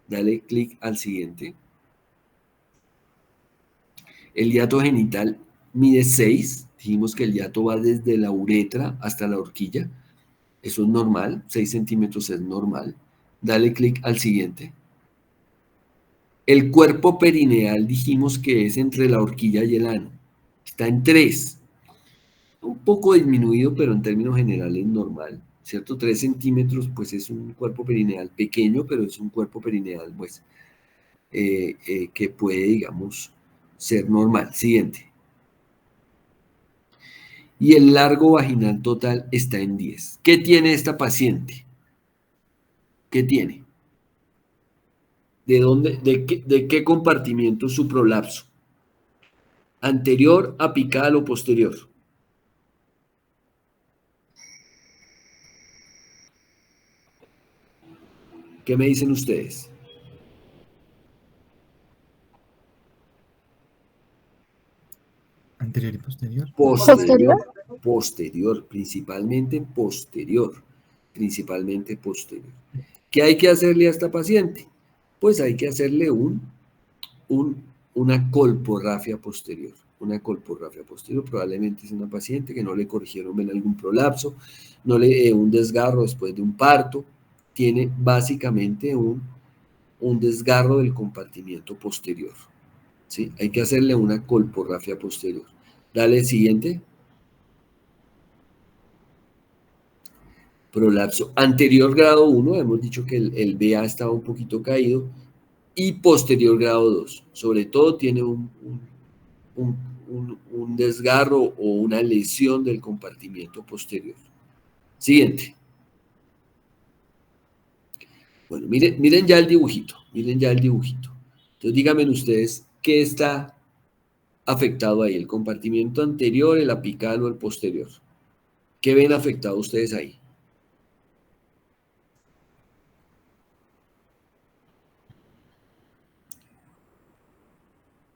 Dale clic al siguiente. El hiato genital mide 6, dijimos que el hiato va desde la uretra hasta la horquilla, eso es normal, 6 centímetros es normal. Dale clic al siguiente. El cuerpo perineal dijimos que es entre la horquilla y el ano, está en 3, un poco disminuido, pero en términos generales normal, ¿cierto? 3 centímetros, pues es un cuerpo perineal pequeño, pero es un cuerpo perineal, pues, que puede, digamos, ser normal. Siguiente. Y el largo vaginal total está en 10. ¿Qué tiene esta paciente? ¿Qué tiene? ¿De qué compartimiento es su prolapso? ¿Anterior, apical o posterior? ¿Qué me dicen ustedes? Anterior y posterior. Posterior, posterior, principalmente posterior, principalmente posterior. ¿Qué hay que hacerle a esta paciente? Pues hay que hacerle una colporrafia posterior. Una colporrafia posterior probablemente es una paciente que no le corrigieron bien algún prolapso, un desgarro después de un parto, tiene básicamente un desgarro del compartimiento posterior. ¿Sí? Hay que hacerle una colporrafia posterior. Dale el siguiente. Prolapso anterior grado 1, hemos dicho que el BA estaba un poquito caído, y posterior grado 2, sobre todo tiene un desgarro o una lesión del compartimiento posterior. Siguiente. Bueno, miren ya el dibujito, miren ya el dibujito. Entonces díganme ustedes qué está afectado ahí, el compartimiento anterior, el apical o el posterior. ¿Qué ven afectado ustedes ahí?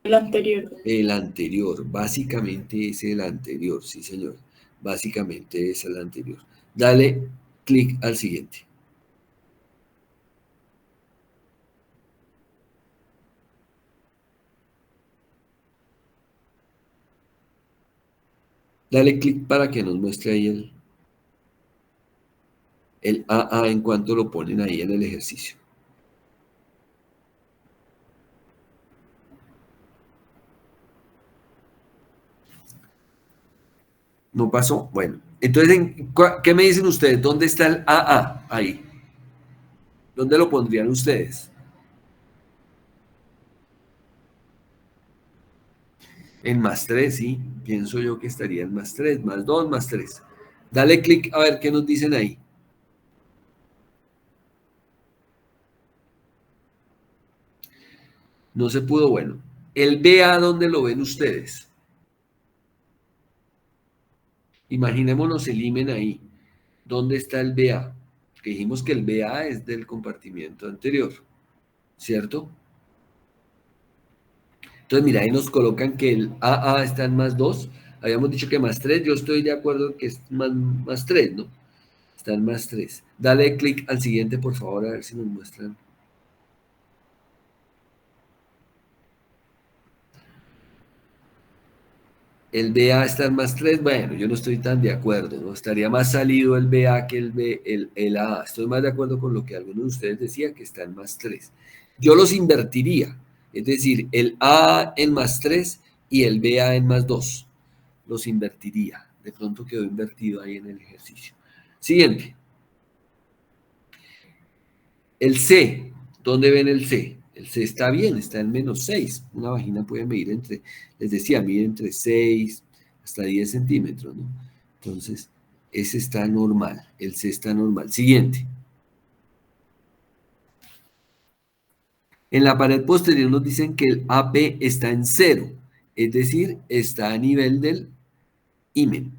El anterior. El anterior, básicamente es el anterior, sí señor, básicamente es el anterior. Dale clic al siguiente. Dale clic para que nos muestre ahí el AA en cuanto lo ponen ahí en el ejercicio. ¿No pasó? Bueno, entonces, ¿qué me dicen ustedes? ¿Dónde está el AA ahí? ¿Dónde lo pondrían ustedes? En +3, sí. Pienso yo que estaría en +3, +2, +3. Dale clic a ver qué nos dicen ahí. No se pudo, bueno. El BA, ¿dónde lo ven ustedes? Imaginémonos el imen ahí. ¿Dónde está el BA? Que dijimos que el BA es del compartimiento anterior, ¿cierto? Entonces, mira, ahí nos colocan que el AA está en +2. Habíamos dicho que +3. Yo estoy de acuerdo que es +3, ¿no? Está en +3. Dale clic al siguiente, por favor, a ver si nos muestran. El BA está en +3. Bueno, yo no estoy tan de acuerdo, ¿no? Estaría más salido el BA que el AA. Estoy más de acuerdo con lo que algunos de ustedes decían, que está en +3. Yo los invertiría. Es decir, el AA en +3 y el BA en +2. Los invertiría. De pronto quedó invertido ahí en el ejercicio. Siguiente. El C. ¿Dónde ven el C? El C está bien, está en -6. Una vagina puede medir les decía, mide entre 6 hasta 10 centímetros, ¿no? Entonces, ese está normal. El C está normal. Siguiente. En la pared posterior nos dicen que el AP está en 0. Es decir, está a nivel del himen.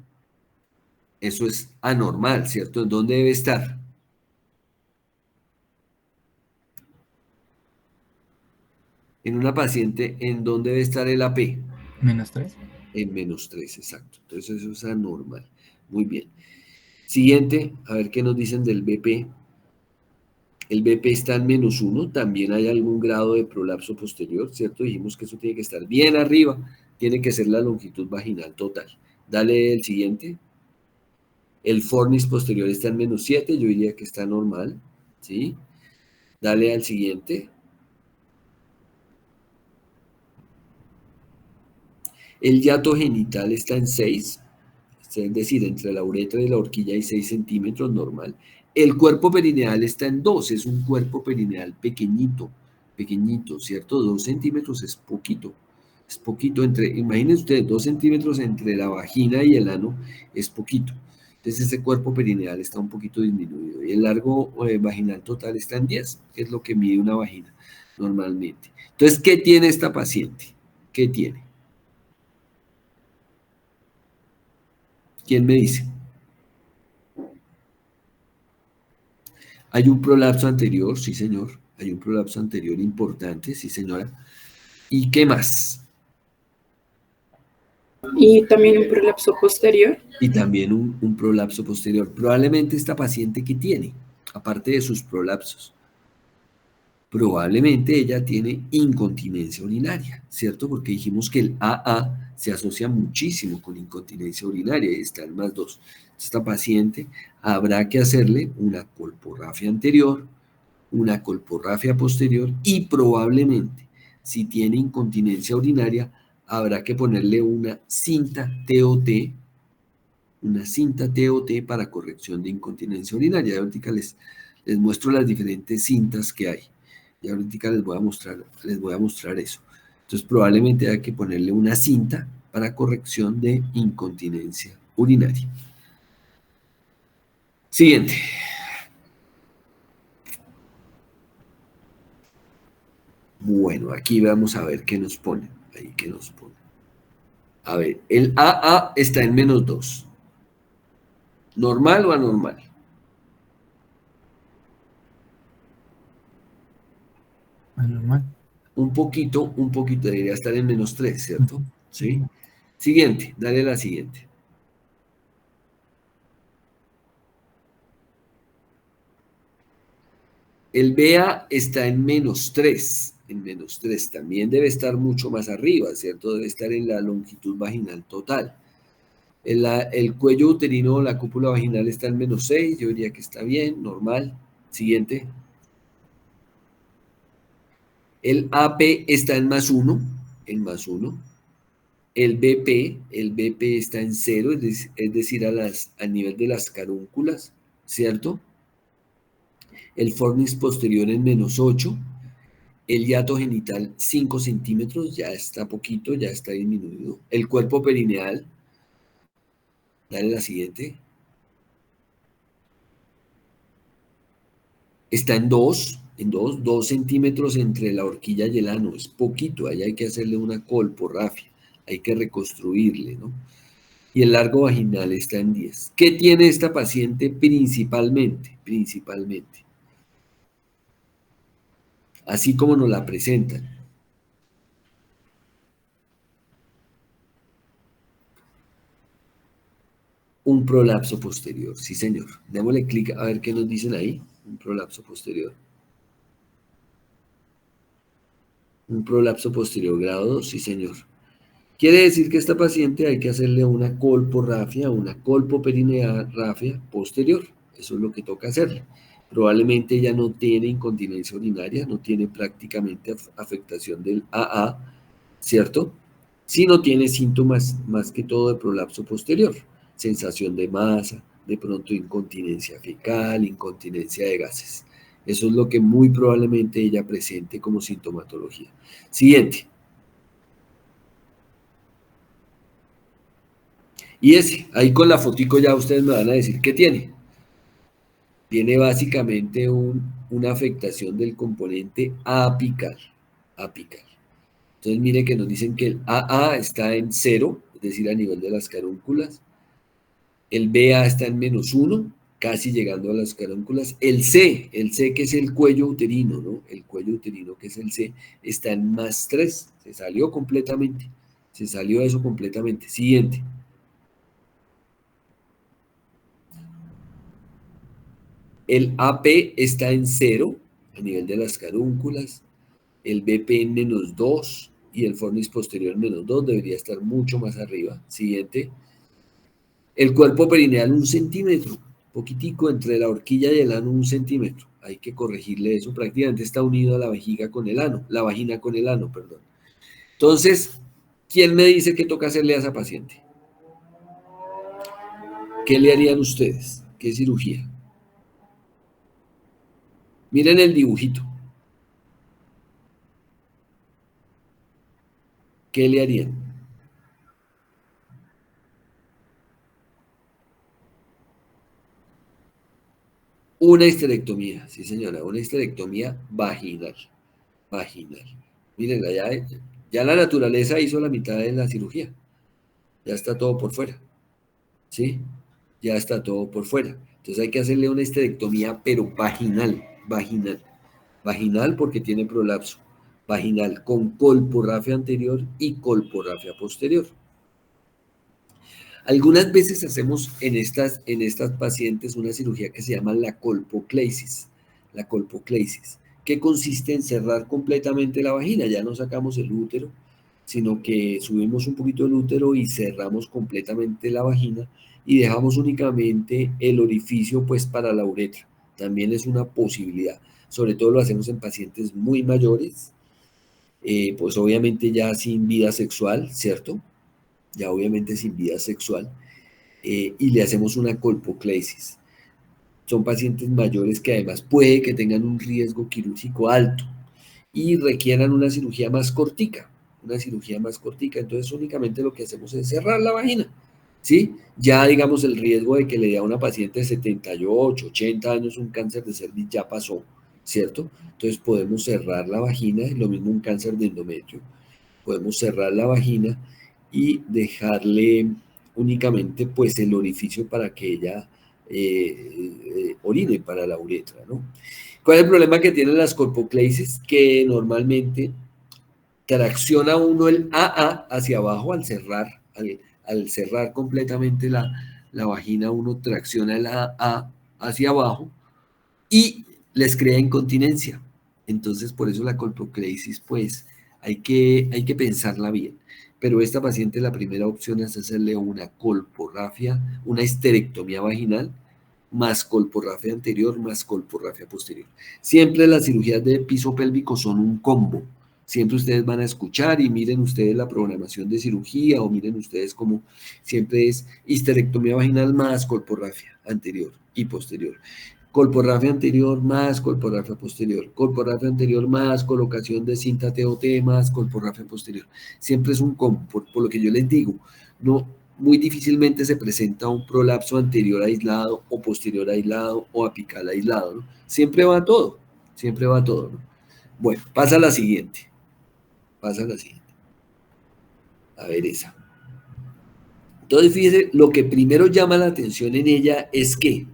Eso es anormal, ¿cierto? ¿En dónde debe estar? En una paciente, ¿en dónde debe estar el AP? -3. En -3, exacto. Entonces eso es anormal. Muy bien. Siguiente, a ver qué nos dicen del BP. El BP está en -1, también hay algún grado de prolapso posterior, ¿cierto? Dijimos que eso tiene que estar bien arriba, tiene que ser la longitud vaginal total. Dale el siguiente. El fornix posterior está en -7, yo diría que está normal, ¿sí? Dale al siguiente. El hiato genital está en 6, es decir, entre la uretra y la horquilla hay 6 centímetros, normal. El cuerpo perineal está en 2, es un cuerpo perineal pequeñito, pequeñito, ¿cierto? 2 centímetros es poquito imagínense ustedes, 2 centímetros entre la vagina y el ano es poquito. Entonces ese cuerpo perineal está un poquito disminuido y el largo vaginal total está en 10, que es lo que mide una vagina normalmente. Entonces, ¿qué tiene esta paciente? ¿Qué tiene? ¿Quién me dice? Hay un prolapso anterior, sí señor. Hay un prolapso anterior importante, sí señora. ¿Y qué más? Y también un prolapso posterior. Y también un prolapso posterior. Probablemente esta paciente, ¿qué tiene? Aparte de sus prolapsos. Probablemente ella tiene incontinencia urinaria, ¿cierto? Porque dijimos que el AA se asocia muchísimo con incontinencia urinaria y está el +2. Esta paciente habrá que hacerle una colporrafia anterior, una colporrafia posterior y probablemente, si tiene incontinencia urinaria, habrá que ponerle una cinta TOT, para corrección de incontinencia urinaria. Ahorita les muestro las diferentes cintas que hay. Y ahorita les voy a mostrar eso. Entonces probablemente hay que ponerle una cinta para corrección de incontinencia urinaria. Siguiente. Bueno, aquí vamos a ver qué nos pone. Ahí qué nos pone. A ver, el AA está en -2. ¿Normal o anormal? Anormal. Un poquito, debería estar en -3, ¿cierto? ¿Sí? Siguiente, dale la siguiente. El BA está en -3, también debe estar mucho más arriba, ¿cierto? Debe estar en la longitud vaginal total. El cuello uterino, la cúpula vaginal está en -6, yo diría que está bien, normal. Siguiente. El AP está en +1, El BP está en 0, es decir, a nivel de las carúnculas, ¿cierto? El fornix posterior en -8, el hiato genital 5 centímetros, ya está poquito, ya está disminuido. El cuerpo perineal, dale la siguiente, está en 2 centímetros entre la horquilla y el ano, es poquito, ahí hay que hacerle una colporrafia, hay que reconstruirle, ¿no? Y el largo vaginal está en 10. ¿Qué tiene esta paciente principalmente? Así como nos la presentan. Un prolapso posterior, sí señor. Démosle clic a ver qué nos dicen ahí. Un prolapso posterior. Un prolapso posterior grado 2, sí señor. Quiere decir que a esta paciente hay que hacerle una colporrafia, una colpoperinearrafia posterior. Eso es lo que toca hacerle. Probablemente ella no tiene incontinencia urinaria, no tiene prácticamente afectación del AA, ¿cierto? Sino tiene síntomas más que todo de prolapso posterior. Sensación de masa, de pronto incontinencia fecal, incontinencia de gases. Eso es lo que muy probablemente ella presente como sintomatología. Siguiente. Y ahí con la fotico ya ustedes me van a decir qué tiene. Tiene básicamente una afectación del componente apical. Entonces mire que nos dicen que el AA está en 0, es decir, a nivel de las carúnculas. El BA está en -1, casi llegando a las carúnculas. El C que es el cuello uterino, ¿no? El cuello uterino que es el C, está en +3. Se salió completamente. Se salió eso completamente. Siguiente. El AP está en 0, a nivel de las carúnculas. El BP en -2 y el fornix posterior en -2, debería estar mucho más arriba. Siguiente. El cuerpo perineal 1 centímetro, poquitico entre la horquilla y el ano 1 centímetro. Hay que corregirle eso, prácticamente está unido a la vagina con el ano, perdón. Entonces, ¿quién me dice que toca hacerle a esa paciente? ¿Qué le harían ustedes? ¿Qué cirugía? Miren el dibujito. ¿Qué le harían? Una histerectomía, sí señora, una histerectomía vaginal. Vaginal. Miren, ya la naturaleza hizo la mitad de la cirugía. Ya está todo por fuera. ¿Sí? Ya está todo por fuera. Entonces hay que hacerle una histerectomía, pero vaginal. Vaginal. Vaginal porque tiene prolapso. Vaginal con colporrafia anterior y colporrafia posterior. Algunas veces hacemos en estas pacientes una cirugía que se llama la colpocleisis. La colpocleisis, que consiste en cerrar completamente la vagina. Ya no sacamos el útero, sino que subimos un poquito el útero y cerramos completamente la vagina y dejamos únicamente el orificio pues para la uretra. También es una posibilidad. Sobre todo lo hacemos en pacientes muy mayores, pues obviamente ya sin vida sexual, ¿cierto? Ya obviamente sin vida sexual, y le hacemos una colpocleisis. Son pacientes mayores que además puede que tengan un riesgo quirúrgico alto y requieran una cirugía más cortica, entonces únicamente lo que hacemos es cerrar la vagina, ¿sí? Ya digamos el riesgo de que le dé a una paciente de 78, 80 años un cáncer de cervix ya pasó, ¿cierto? Entonces podemos cerrar la vagina, lo mismo un cáncer de endometrio, podemos cerrar la vagina y dejarle únicamente pues el orificio para que ella orine para la uretra, ¿no? ¿Cuál es el problema que tienen las colpocleisis? Que normalmente tracciona uno el AA hacia abajo al cerrar, al cerrar completamente la vagina, uno tracciona el AA hacia abajo y les crea incontinencia. Entonces, por eso la colpocleisis, pues, hay que pensarla bien. Pero esta paciente, la primera opción es hacerle una colporrafia, una histerectomía vaginal, más colporrafia anterior, más colporrafia posterior. Siempre las cirugías de piso pélvico son un combo. Siempre ustedes van a escuchar y miren ustedes la programación de cirugía o miren ustedes como siempre es histerectomía vaginal más colporrafia anterior y posterior. Colporrafia anterior más colporrafia posterior. Colporrafia anterior más colocación de cinta TOT más colporrafia posterior. Siempre es un combo, por lo que yo les digo. No, muy difícilmente se presenta un prolapso anterior aislado o posterior aislado o apical aislado, ¿no? Siempre va todo, ¿no? Bueno, pasa a la siguiente. A ver esa. Entonces, fíjense, lo que primero llama la atención en ella es que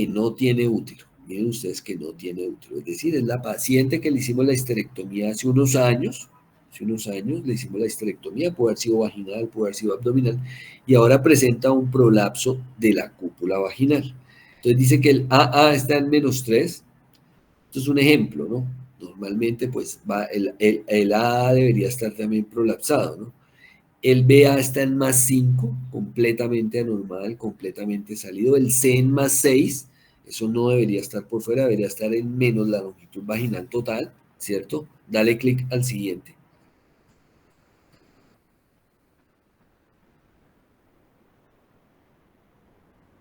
no tiene útero. Miren ustedes que no tiene útero. Es decir, es la paciente que le hicimos la histerectomía hace unos años le hicimos la histerectomía, puede haber sido vaginal, puede haber sido abdominal, y ahora presenta un prolapso de la cúpula vaginal. Entonces dice que el AA está en -3. Esto es un ejemplo, ¿no? Normalmente, pues, el AA debería estar también prolapsado, ¿no? El BA está en +5, completamente anormal, completamente salido. El C en +6, eso no debería estar por fuera, debería estar en menos la longitud vaginal total, ¿cierto? Dale clic al siguiente.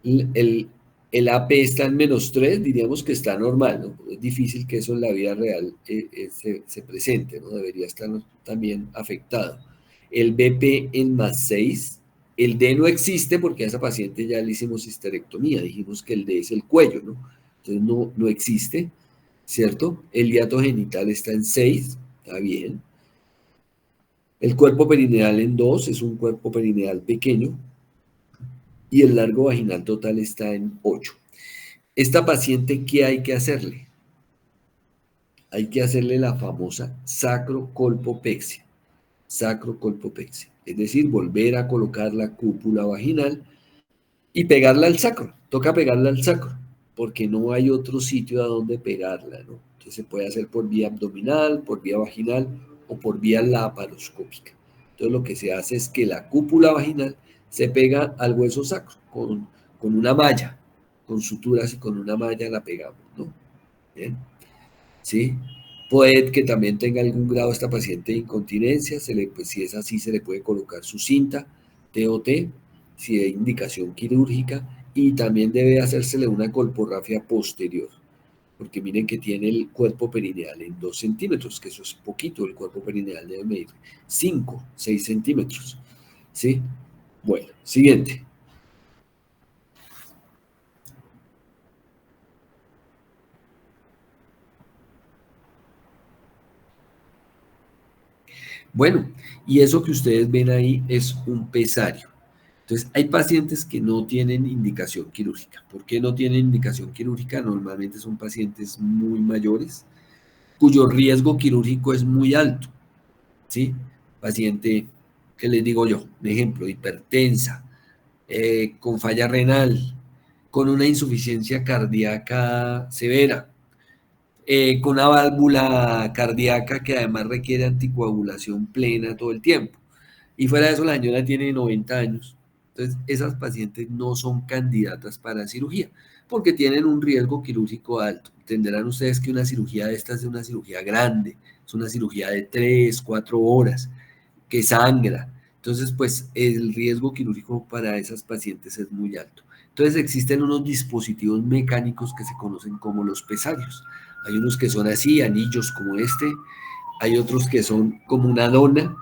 El AP está en -3, diríamos que está normal, ¿no? Es difícil que eso en la vida real se presente, ¿no? Debería estar también afectado. El BP en +6, el D no existe porque a esa paciente ya le hicimos histerectomía, dijimos que el D es el cuello, ¿no? Entonces no existe, ¿cierto? El hiato genital está en 6, está bien. El cuerpo perineal en 2, es un cuerpo perineal pequeño, y el largo vaginal total está en 8. Esta paciente, ¿qué hay que hacerle? Hay que hacerle la famosa sacrocolpopexia. Sacrocolpopexia. Es decir, volver a colocar la cúpula vaginal y pegarla al sacro. Toca pegarla al sacro, porque no hay otro sitio a donde pegarla, ¿no? Entonces se puede hacer por vía abdominal, por vía vaginal o por vía laparoscópica. Entonces lo que se hace es que la cúpula vaginal se pega al hueso sacro con una malla, con suturas y con una malla la pegamos, ¿no? Bien, ¿sí? Puede que también tenga algún grado esta paciente de incontinencia, pues si es así se le puede colocar su cinta TOT si hay indicación quirúrgica, y también debe hacérsele una colporrafia posterior, porque miren que tiene el cuerpo perineal en 2 centímetros, que eso es poquito. El cuerpo perineal debe medir 5, 6 centímetros, ¿sí? Bueno, siguiente. Bueno, y eso que ustedes ven ahí es un pesario. Entonces, hay pacientes que no tienen indicación quirúrgica. ¿Por qué no tienen indicación quirúrgica? Normalmente son pacientes muy mayores, cuyo riesgo quirúrgico es muy alto, ¿sí? Paciente, ¿qué les digo yo? Un ejemplo, hipertensa, con falla renal, con una insuficiencia cardíaca severa, con una válvula cardíaca que además requiere anticoagulación plena todo el tiempo. Y fuera de eso, la señora tiene 90 años. Entonces, esas pacientes no son candidatas para cirugía, porque tienen un riesgo quirúrgico alto. Entenderán ustedes que una cirugía de estas es una cirugía grande, es una cirugía de 3, 4 horas, que sangra. Entonces, pues el riesgo quirúrgico para esas pacientes es muy alto. Entonces, existen unos dispositivos mecánicos que se conocen como los pesarios. Hay unos que son así, anillos como este, hay otros que son como una dona,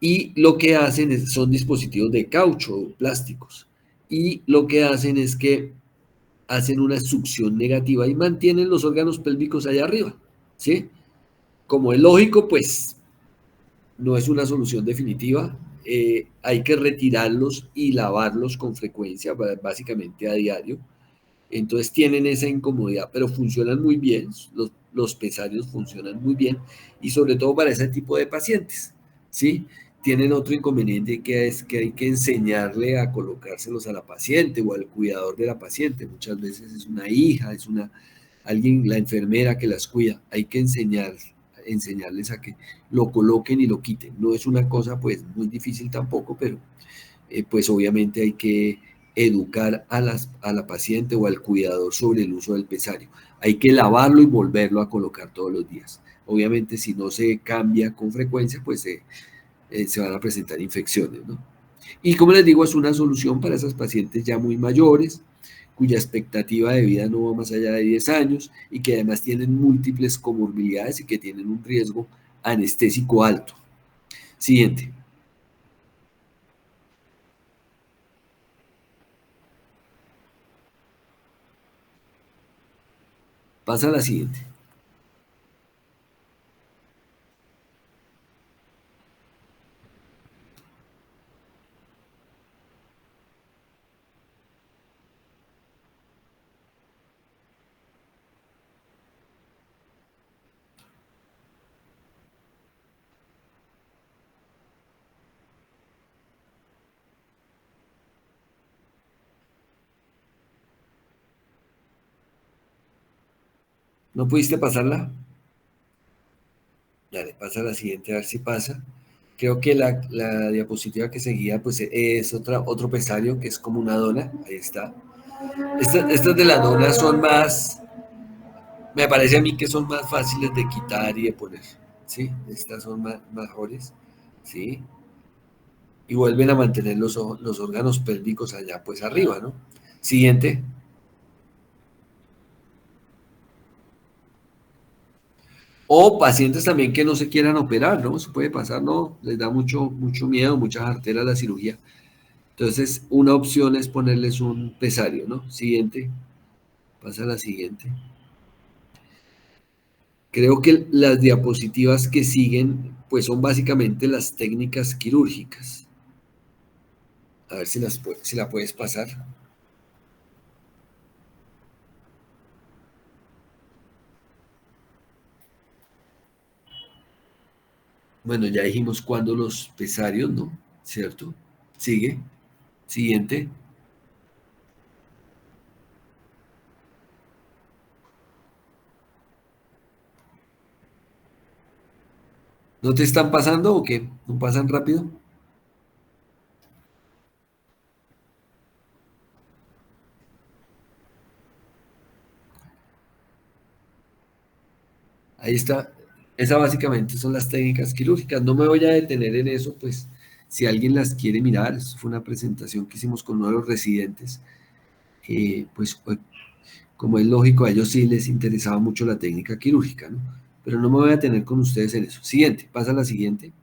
y lo que hacen son dispositivos de caucho, plásticos, y lo que hacen es que hacen una succión negativa y mantienen los órganos pélvicos allá arriba, ¿sí? Como es lógico, pues no es una solución definitiva. Hay que retirarlos y lavarlos con frecuencia, básicamente a diario. Entonces tienen esa incomodidad, pero funcionan muy bien, los pesarios funcionan muy bien, y sobre todo para ese tipo de pacientes, ¿sí? Tienen otro inconveniente, que es que hay que enseñarle a colocárselos a la paciente o al cuidador de la paciente. Muchas veces es una hija, es alguien, la enfermera que las cuida. Hay que enseñarles a que lo coloquen y lo quiten. No es una cosa pues muy difícil tampoco, pero pues obviamente hay que educar a la paciente o al cuidador sobre el uso del pesario. Hay que lavarlo y volverlo a colocar todos los días. Obviamente, si no se cambia con frecuencia, pues se van a presentar infecciones, ¿no? Y como les digo, es una solución para esas pacientes ya muy mayores, cuya expectativa de vida no va más allá de 10 años y que además tienen múltiples comorbilidades y que tienen un riesgo anestésico alto. Siguiente. Pasa a la siguiente. ¿No pudiste pasarla? Dale, pasa a la siguiente a ver si pasa. Creo que la diapositiva que seguía pues es otro pesario que es como una dona. Ahí está. Estas de las donas son más, me parece a mí que son más fáciles de quitar y de poner. ¿Sí? Estas son mejores. ¿Sí? Y vuelven a mantener los órganos pélvicos allá pues arriba, ¿no? Siguiente. O pacientes también que no se quieran operar, ¿no? Eso puede pasar, ¿no? Les da mucho miedo, mucha jartera a la cirugía. Entonces, una opción es ponerles un pesario, ¿no? Siguiente. Pasa a la siguiente. Creo que las diapositivas que siguen, pues son básicamente las técnicas quirúrgicas. A ver si la puedes pasar. Bueno, ya dijimos cuándo los pesarios, ¿no? ¿Cierto? Sigue. Siguiente. ¿No te están pasando o qué? ¿No pasan rápido? Ahí está. Esa básicamente son las técnicas quirúrgicas. No me voy a detener en eso, pues Si alguien las quiere mirar, fue una presentación que hicimos con uno de los residentes, pues como es lógico, a ellos sí les interesaba mucho la técnica quirúrgica, ¿no? Pero no me voy a tener con ustedes en eso. Siguiente, pasa a la siguiente.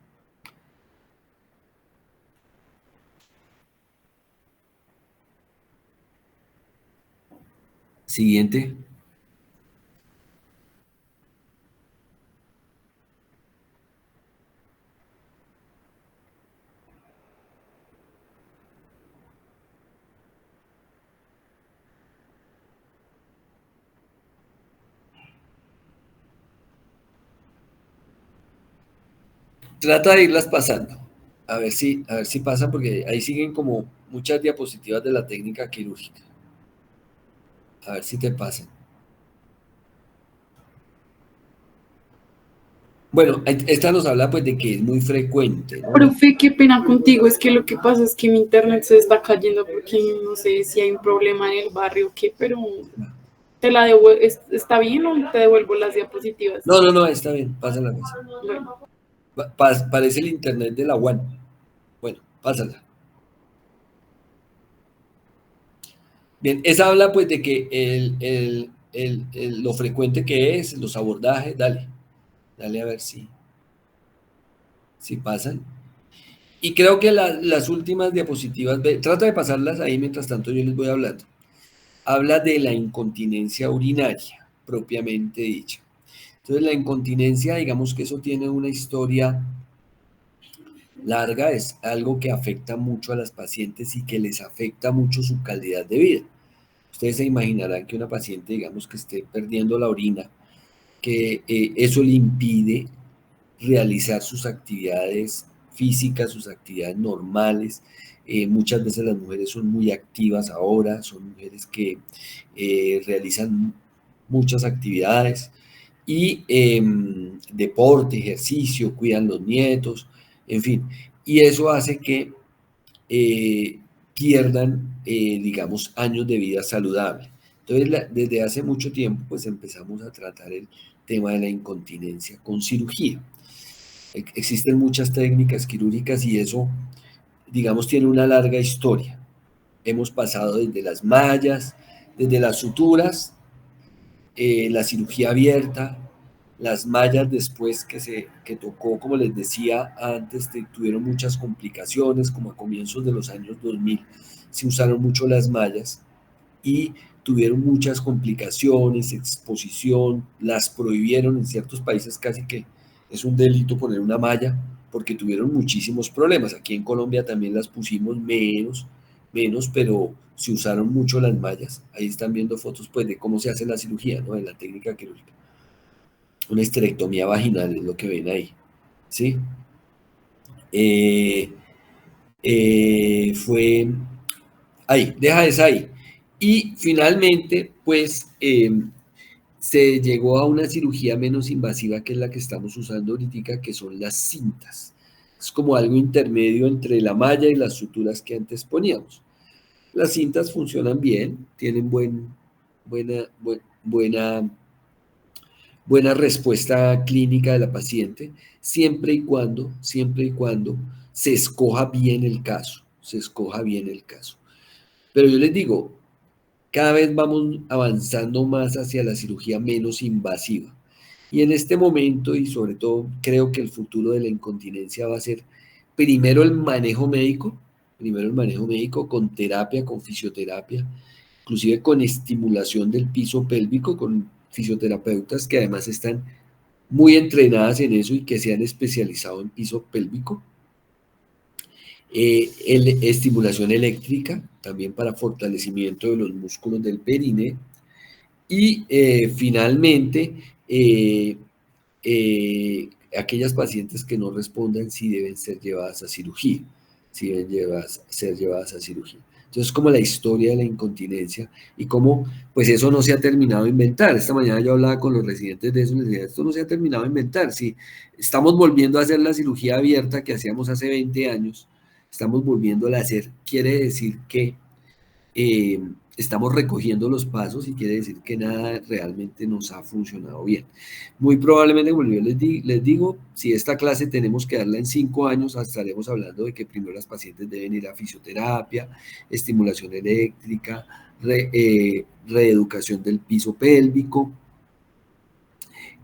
Siguiente. Trata de irlas pasando, a ver si pasa, porque ahí siguen como muchas diapositivas de la técnica quirúrgica. A ver si te pasan. Bueno, esta nos habla pues de que es muy frecuente, ¿no? Profe, qué pena contigo, es que lo que pasa es que mi internet se está cayendo porque no sé si hay un problema en el barrio o qué, pero te la devuelvo, ¿está bien o te devuelvo las diapositivas? No, está bien, pásala. Bueno, Parece el internet de la UAN. Bueno, pásala. Bien, esa habla pues de que lo frecuente que es, los abordajes, dale a ver si pasan. Y creo que las últimas diapositivas, trata de pasarlas ahí mientras tanto yo les voy hablando. Habla de la incontinencia urinaria, propiamente dicha. Entonces la incontinencia, digamos que eso tiene una historia larga, es algo que afecta mucho a las pacientes y que les afecta mucho su calidad de vida. Ustedes se imaginarán que una paciente, digamos, que esté perdiendo la orina, que eso le impide realizar sus actividades físicas, sus actividades normales. Muchas veces las mujeres son muy activas ahora, son mujeres que realizan muchas actividades y deporte, ejercicio, cuidan los nietos, en fin. Y eso hace que pierdan, digamos, años de vida saludable. Entonces, desde hace mucho tiempo, pues empezamos a tratar el tema de la incontinencia con cirugía. Existen muchas técnicas quirúrgicas y eso, digamos, tiene una larga historia. Hemos pasado desde las mallas, desde las suturas, la cirugía abierta, las mallas después que tocó, como les decía antes, tuvieron muchas complicaciones, como a comienzos de los años 2000 se usaron mucho las mallas y tuvieron muchas complicaciones, exposición, las prohibieron en ciertos países, casi que es un delito poner una malla, porque tuvieron muchísimos problemas. Aquí en Colombia también las pusimos menos, pero se usaron mucho las mallas. Ahí están viendo fotos pues de cómo se hace la cirugía, ¿no? De la técnica quirúrgica. Una histerectomía vaginal es lo que ven ahí, ¿sí? Fue ahí, deja esa ahí. Y finalmente, pues, se llegó a una cirugía menos invasiva que es la que estamos usando ahorita, que son las cintas. Es como algo intermedio entre la malla y las suturas que antes poníamos. Las cintas funcionan bien, tienen buena respuesta clínica de la paciente, siempre y cuando se escoja bien el caso, Pero yo les digo, cada vez vamos avanzando más hacia la cirugía menos invasiva. Y en este momento, y sobre todo, creo que el futuro de la incontinencia va a ser primero el manejo médico con terapia, con fisioterapia, inclusive con estimulación del piso pélvico, con fisioterapeutas que además están muy entrenadas en eso y que se han especializado en piso pélvico. Estimulación eléctrica, también para fortalecimiento de los músculos del perine. Y finalmente, aquellas pacientes que no respondan sí deben ser llevadas a cirugía, ser llevadas a cirugía. Entonces, como la historia de la incontinencia y cómo, pues eso no se ha terminado de inventar. Esta mañana yo hablaba con los residentes de eso y les decía, esto no se ha terminado de inventar. Si estamos volviendo a hacer la cirugía abierta que hacíamos hace 20 años, estamos volviéndola a hacer. Quiere decir que estamos recogiendo los pasos y quiere decir que nada realmente nos ha funcionado bien. Muy probablemente, como yo les digo, si esta clase tenemos que darla en 5 años, estaremos hablando de que primero las pacientes deben ir a fisioterapia, estimulación eléctrica, reeducación del piso pélvico,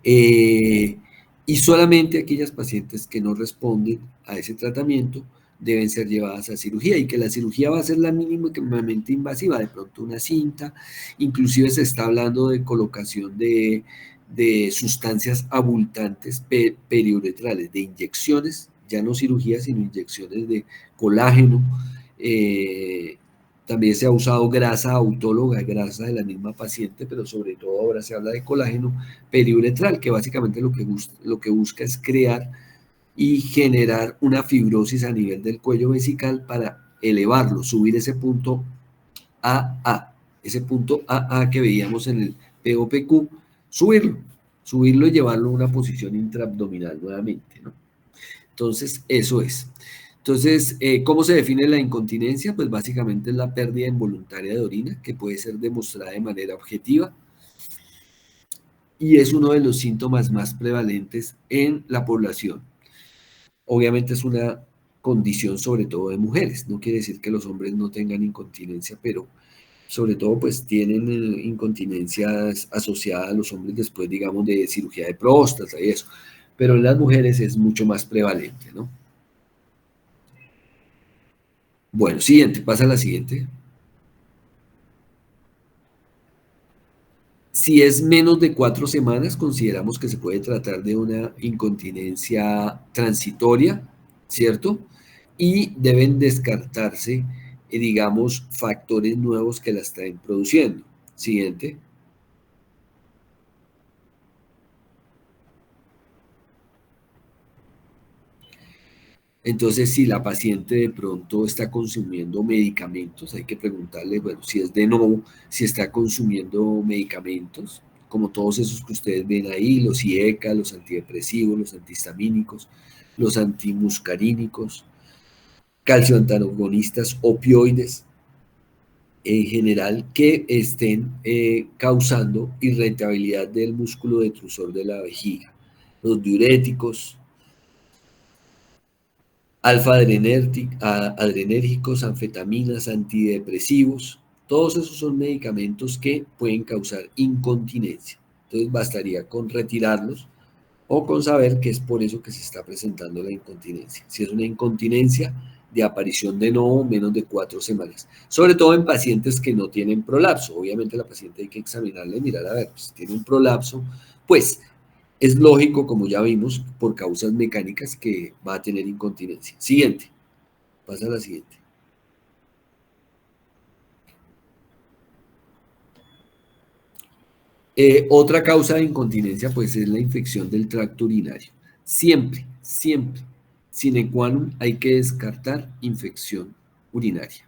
y solamente aquellas pacientes que no responden a ese tratamiento deben ser llevadas a cirugía, y que la cirugía va a ser la mínimamente invasiva, de pronto una cinta, inclusive se está hablando de colocación de sustancias abultantes periuretrales, de inyecciones, ya no cirugías, sino inyecciones de colágeno. También se ha usado grasa autóloga, grasa de la misma paciente, pero sobre todo ahora se habla de colágeno periuretral, que básicamente lo que busca es crear y generar una fibrosis a nivel del cuello vesical para elevarlo, subir ese punto AA, que veíamos en el POPQ, subirlo y llevarlo a una posición intraabdominal nuevamente, ¿no? Entonces, eso es. Entonces, ¿cómo se define la incontinencia? Pues básicamente es la pérdida involuntaria de orina, que puede ser demostrada de manera objetiva, y es uno de los síntomas más prevalentes en la población. Obviamente es una condición sobre todo de mujeres, no quiere decir que los hombres no tengan incontinencia, pero sobre todo pues tienen incontinencias asociadas a los hombres después, digamos, de cirugía de próstata y eso, pero en las mujeres es mucho más prevalente, ¿no? Bueno, siguiente, pasa a la siguiente. Si es menos de 4 semanas, consideramos que se puede tratar de una incontinencia transitoria, ¿cierto? Y deben descartarse, digamos, factores nuevos que la estén produciendo. Siguiente. Entonces, si la paciente de pronto está consumiendo medicamentos, hay que preguntarle, bueno, si es de nuevo, si está consumiendo medicamentos, como todos esos que ustedes ven ahí, los IECA, los antidepresivos, los antihistamínicos, los antimuscarínicos, calcioantagonistas, opioides, en general, que estén causando irritabilidad del músculo detrusor de la vejiga. Los diuréticos, alfa-adrenérgicos, anfetaminas, antidepresivos, todos esos son medicamentos que pueden causar incontinencia. Entonces bastaría con retirarlos o con saber que es por eso que se está presentando la incontinencia. Si es una incontinencia de aparición de no menos de 4 semanas, sobre todo en pacientes que no tienen prolapso. Obviamente la paciente hay que examinarla y mirar a ver, pues, si tiene un prolapso, pues es lógico, como ya vimos, por causas mecánicas que va a tener incontinencia. Siguiente. Pasa a la siguiente. Otra causa de incontinencia, pues, es la infección del tracto urinario. Siempre, siempre, sine qua non, hay que descartar infección urinaria.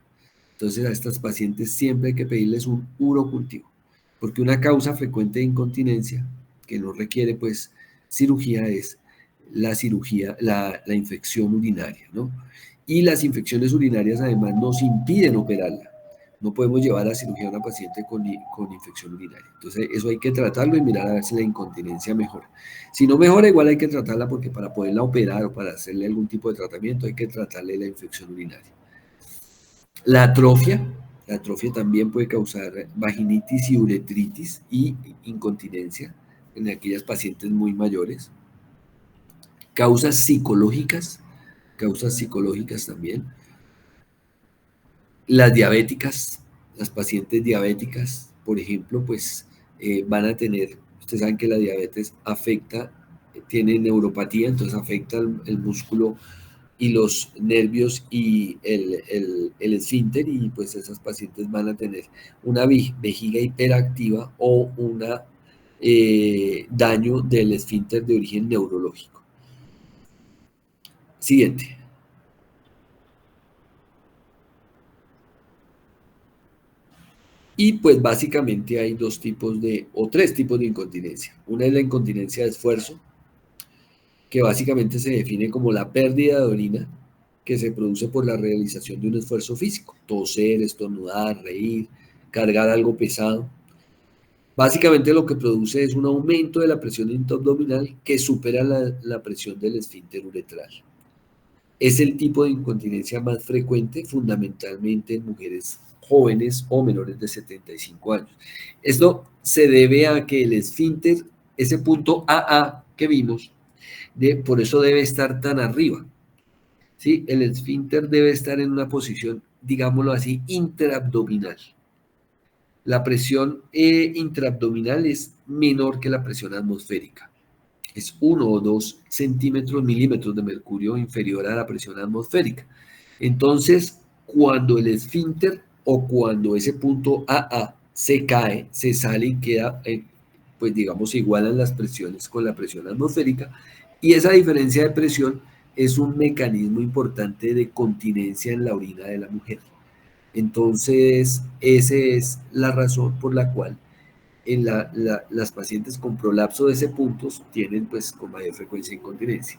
Entonces, a estas pacientes siempre hay que pedirles un urocultivo, porque una causa frecuente de incontinencia, que no requiere, pues, cirugía, es la infección urinaria, ¿no? Y las infecciones urinarias, además, nos impiden operarla. No podemos llevar a cirugía a una paciente con infección urinaria. Entonces, eso hay que tratarlo y mirar a ver si la incontinencia mejora. Si no mejora, igual hay que tratarla, porque para poderla operar o para hacerle algún tipo de tratamiento hay que tratarle la infección urinaria. La atrofia también puede causar vaginitis y uretritis y incontinencia en aquellas pacientes muy mayores. Causas psicológicas también. Las diabéticas, las pacientes diabéticas, por ejemplo, pues van a tener, ustedes saben que la diabetes afecta, tiene neuropatía, entonces afecta el músculo y los nervios y el esfínter, y pues esas pacientes van a tener una vejiga hiperactiva o un daño del esfínter de origen neurológico. Siguiente. Y pues básicamente hay 2 tipos o 3 tipos de incontinencia. Una es la incontinencia de esfuerzo, que básicamente se define como la pérdida de orina que se produce por la realización de un esfuerzo físico: toser, estornudar, reír, cargar algo pesado. Básicamente lo que produce es un aumento de la presión intraabdominal que supera la presión del esfínter uretral. Es el tipo de incontinencia más frecuente, fundamentalmente en mujeres jóvenes o menores de 75 años. Esto se debe a que el esfínter, ese punto AA que vimos, por eso debe estar tan arriba. ¿Sí? El esfínter debe estar en una posición, digámoslo así, intraabdominal. La presión intraabdominal es menor que la presión atmosférica. Es 1 o 2 milímetros de mercurio inferior a la presión atmosférica. Entonces, cuando el esfínter o cuando ese punto AA se cae, se sale y queda, pues digamos, igualan las presiones con la presión atmosférica, y esa diferencia de presión es un mecanismo importante de continencia en la orina de la mujer. Entonces, esa es la razón por la cual en las pacientes con prolapso de ese punto tienen pues con mayor frecuencia incontinencia.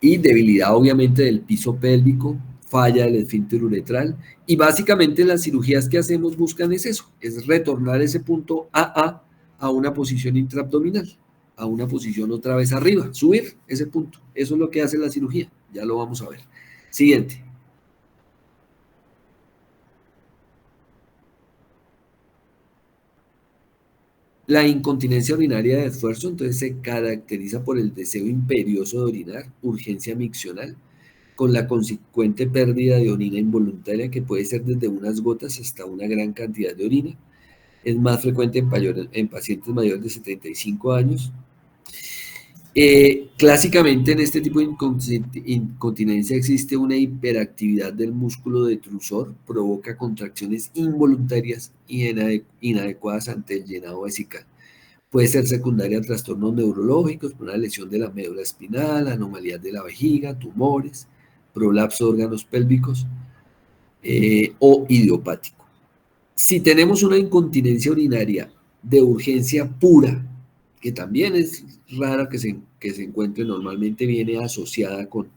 Y debilidad obviamente del piso pélvico, falla del esfínter uretral, y básicamente las cirugías que hacemos buscan es eso, es retornar ese punto AA a una posición intraabdominal, a una posición otra vez arriba, subir ese punto. Eso es lo que hace la cirugía, ya lo vamos a ver. Siguiente. La incontinencia urinaria de esfuerzo entonces se caracteriza por el deseo imperioso de orinar, urgencia miccional, con la consecuente pérdida de orina involuntaria que puede ser desde unas gotas hasta una gran cantidad de orina. Es más frecuente en pacientes mayores de 75 años. Clásicamente en este tipo de incontinencia existe una hiperactividad del músculo detrusor, provoca contracciones involuntarias y inadecuadas ante el llenado vesical. Puede ser secundaria a trastornos neurológicos, una lesión de la médula espinal, anomalías de la vejiga, tumores, prolapso de órganos pélvicos o idiopático. Si tenemos una incontinencia urinaria de urgencia pura, que también es rara que se encuentre, normalmente viene asociada con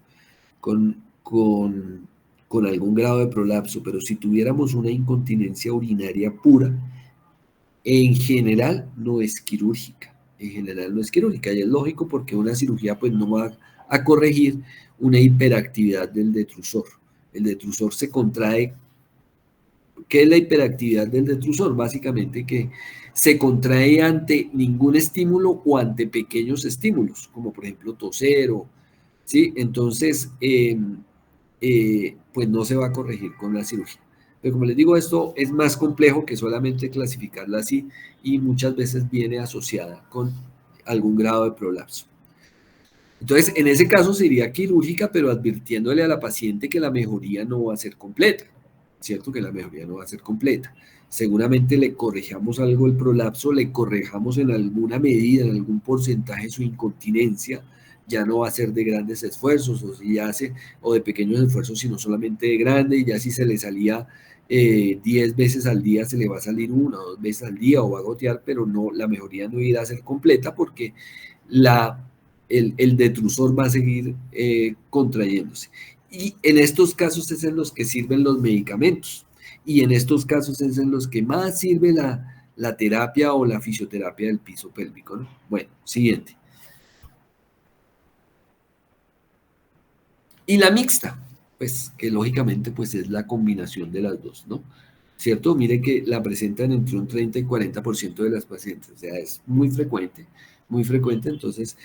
algún grado de prolapso, pero si tuviéramos una incontinencia urinaria pura, en general no es quirúrgica, y es lógico porque una cirugía pues no va a corregir una hiperactividad del detrusor. El detrusor se contrae. ¿Qué es la hiperactividad del detrusor? Básicamente que se contrae ante ningún estímulo o ante pequeños estímulos, como por ejemplo toser, ¿sí? Entonces, pues no se va a corregir con la cirugía. Pero como les digo, esto es más complejo que solamente clasificarla así y muchas veces viene asociada con algún grado de prolapso. Entonces, en ese caso sería quirúrgica, pero advirtiéndole a la paciente que la mejoría no va a ser completa. ¿Cierto? Que la mejoría no va a ser completa. Seguramente le corrijamos algo el prolapso, le corrijamos en alguna medida, en algún porcentaje su incontinencia, ya no va a ser de grandes esfuerzos, o de pequeños esfuerzos, sino solamente de grandes, y ya si se le salía 10 veces al día, se le va a salir 1 o 2 veces al día, o va a gotear, pero no, la mejoría no irá a ser completa, porque el detrusor va a seguir contrayéndose. Y en estos casos es en los que sirven los medicamentos. Y en estos casos es en los que más sirve la terapia o la fisioterapia del piso pélvico, ¿no? Bueno, siguiente. Y la mixta, pues que lógicamente pues es la combinación de las dos, ¿no? ¿Cierto? Miren que la presentan entre un 30 y 40% de las pacientes, o sea, es muy frecuente, entonces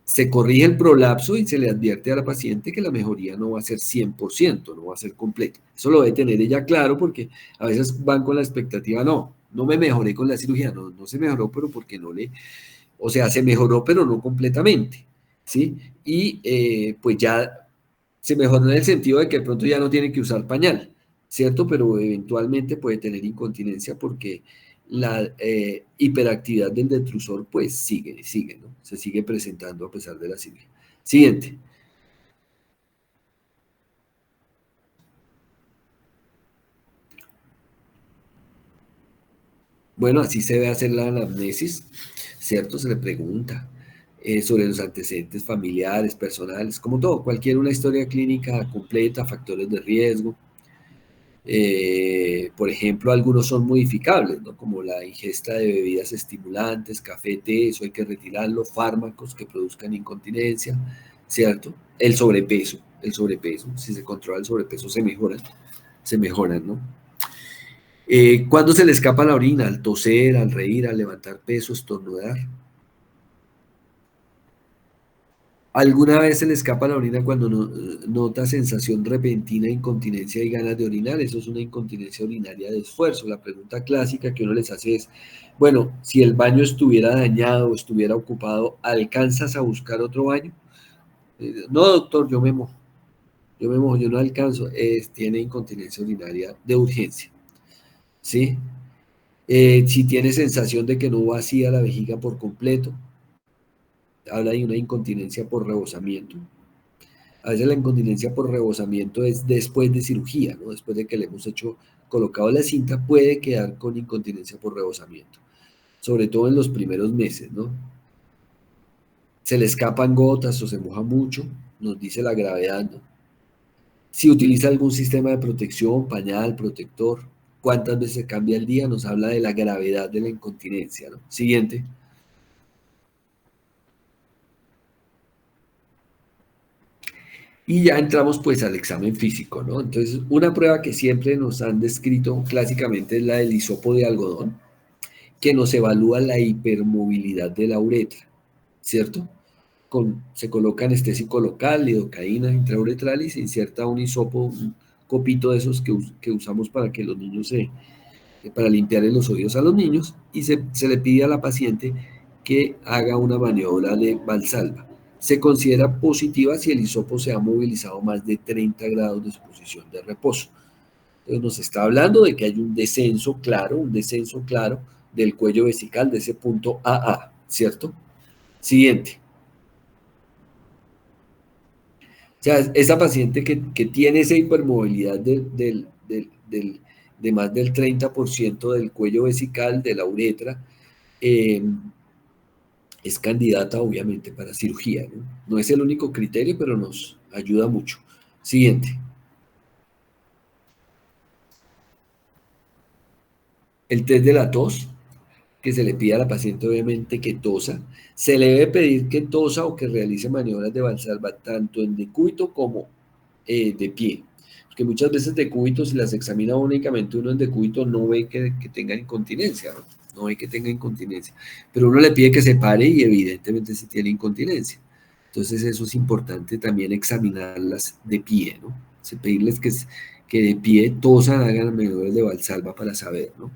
se corrige el prolapso y se le advierte a la paciente que la mejoría no va a ser 100%, no va a ser completa. Eso lo debe tener ella claro porque a veces van con la expectativa, no me mejoré con la cirugía, no se mejoró, pero porque o sea, se mejoró, pero no completamente, ¿sí? Y pues ya se mejoró en el sentido de que de pronto ya no tiene que usar pañal, ¿cierto? Pero eventualmente puede tener incontinencia porque la hiperactividad del detrusor pues sigue, ¿no? Se sigue presentando a pesar de la cirugía. Siguiente. Bueno, así se debe hacer la anamnesis, ¿cierto? Se le pregunta sobre los antecedentes familiares, personales, como todo, una historia clínica completa, factores de riesgo. Por ejemplo, algunos son modificables, ¿no? Como la ingesta de bebidas estimulantes, café, té, eso hay que retirarlo, fármacos que produzcan incontinencia, ¿cierto? El sobrepeso, si se controla el sobrepeso se mejoran, ¿no? ¿Cuándo se le escapa la orina? Al toser, al reír, al levantar peso, estornudar. ¿Alguna vez se le escapa la orina cuando nota sensación repentina de incontinencia y ganas de orinar? Eso es una incontinencia urinaria de esfuerzo. La pregunta clásica que uno les hace es, bueno, si el baño estuviera dañado o estuviera ocupado, ¿alcanzas a buscar otro baño? No, doctor, yo me mojo, yo no alcanzo. Tiene incontinencia urinaria de urgencia, ¿sí? Si tiene sensación de que no vacía la vejiga por completo, habla de una incontinencia por rebosamiento. A veces la incontinencia por rebosamiento es después de cirugía, ¿no? Después de que le hemos colocado la cinta, puede quedar con incontinencia por rebosamiento, sobre todo en los primeros meses, ¿no? Se le escapan gotas o se moja mucho, nos dice la gravedad, ¿no? Si utiliza algún sistema de protección, pañal, protector, cuántas veces cambia al día, nos habla de la gravedad de la incontinencia, ¿no? Siguiente. Y ya entramos pues al examen físico, ¿no? Entonces, una prueba que siempre nos han descrito clásicamente es la del hisopo de algodón, que nos evalúa la hipermovilidad de la uretra, ¿cierto? Se coloca anestésico local, lidocaína intrauretral y se inserta un hisopo, un copito de esos que usamos para que los niños para limpiar los oídos a los niños, y se le pide a la paciente que haga una maniobra de Valsalva. Se considera positiva si el hisopo se ha movilizado más de 30 grados de exposición de reposo. Entonces nos está hablando de que hay un descenso claro del cuello vesical de ese punto AA, ¿cierto? Siguiente. O sea, esa paciente que tiene esa hipermovilidad de más del 30% del cuello vesical, de la uretra, es candidata obviamente para cirugía, ¿no? No es el único criterio, pero nos ayuda mucho. Siguiente. El test de la tos, que se le pide a la paciente obviamente que tosa. Se le debe pedir que tosa o que realice maniobras de Valsalva tanto en decúbito como de pie. Porque muchas veces decúbito, si las examina únicamente uno en decúbito, no ve que tenga incontinencia, ¿no? No ve que tenga incontinencia. Pero uno le pide que se pare y evidentemente sí tiene incontinencia. Entonces eso es importante también examinarlas de pie, ¿no? Pedirles que de pie tosan, hagan maniobras de Valsalva para saber, ¿no?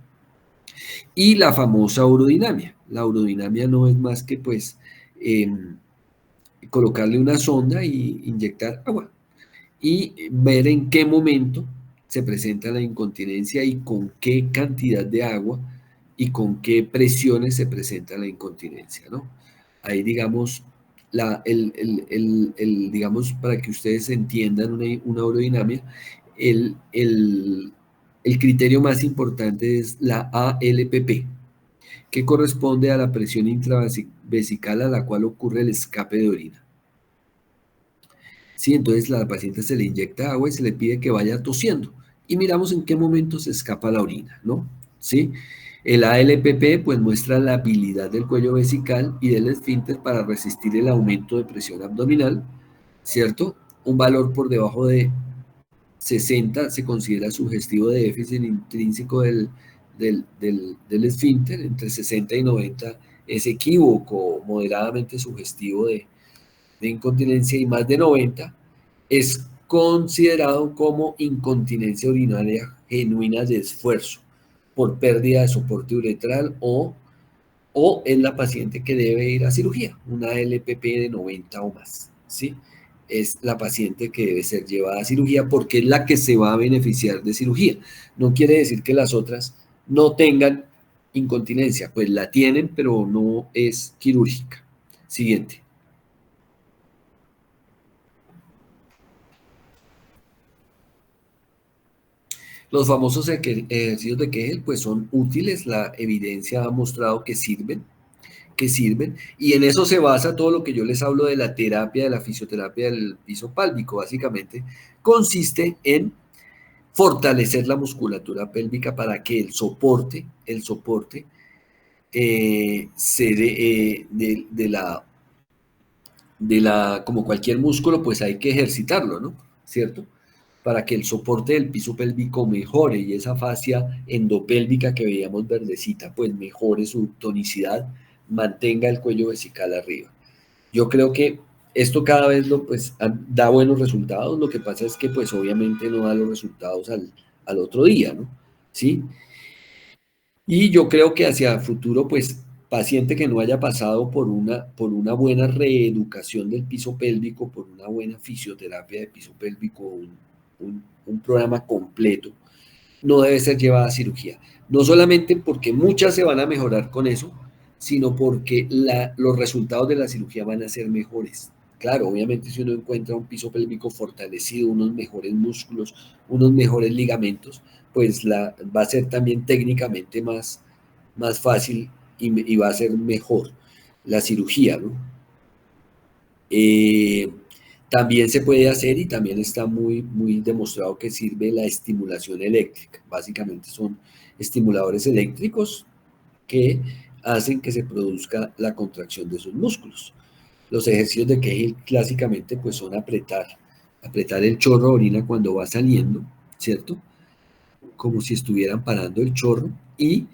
Y la famosa urodinamia. La urodinamia no es más que pues colocarle una sonda y inyectar agua y ver en qué momento se presenta la incontinencia y con qué cantidad de agua y con qué presiones se presenta la incontinencia, ¿no? Ahí digamos, digamos para que ustedes entiendan una urodinamia, el criterio más importante es la ALPP, que corresponde a la presión intravesical a la cual ocurre el escape de orina. Sí, entonces la paciente se le inyecta agua y se le pide que vaya tosiendo y miramos en qué momento se escapa la orina, ¿no? ¿Sí? El ALPP pues muestra la habilidad del cuello vesical y del esfínter para resistir el aumento de presión abdominal, ¿cierto? Un valor por debajo de 60 se considera sugestivo de déficit intrínseco del esfínter, entre 60 y 90 es equívoco, moderadamente sugestivo de incontinencia, y más de 90 es considerado como incontinencia urinaria genuina de esfuerzo por pérdida de soporte uretral o es la paciente que debe ir a cirugía, una LPP de 90 o más, ¿sí? Es la paciente que debe ser llevada a cirugía porque es la que se va a beneficiar de cirugía. No quiere decir que las otras no tengan incontinencia, pues la tienen, pero no es quirúrgica. Siguiente. Los famosos ejercicios de Kegel pues son útiles, la evidencia ha mostrado que sirven, y en eso se basa todo lo que yo les hablo de la terapia, de la fisioterapia del piso pálvico. Básicamente consiste en fortalecer la musculatura pélvica para que el soporte como cualquier músculo, pues hay que ejercitarlo, ¿no? ¿Cierto? Para que el soporte del piso pélvico mejore y esa fascia endopélvica que veíamos verdecita, pues mejore su tonicidad, mantenga el cuello vesical arriba. Yo creo que esto cada vez pues, da buenos resultados, lo que pasa es que pues obviamente no da los resultados al otro día, ¿no? ¿Sí? Y yo creo que hacia el futuro, pues, paciente que no haya pasado por una buena reeducación del piso pélvico, por una buena fisioterapia de piso pélvico, un programa completo, no debe ser llevada a cirugía. No solamente porque muchas se van a mejorar con eso, sino porque los resultados de la cirugía van a ser mejores. Claro, obviamente si uno encuentra un piso pélvico fortalecido, unos mejores músculos, unos mejores ligamentos, pues va a ser también técnicamente más fácil y va a ser mejor la cirugía, ¿no? También se puede hacer y también está muy demostrado que sirve la estimulación eléctrica. Básicamente son estimuladores eléctricos que hacen que se produzca la contracción de sus músculos. Los ejercicios de Kegel clásicamente pues son apretar el chorro de orina cuando va saliendo, ¿cierto? Como si estuvieran parando el chorro y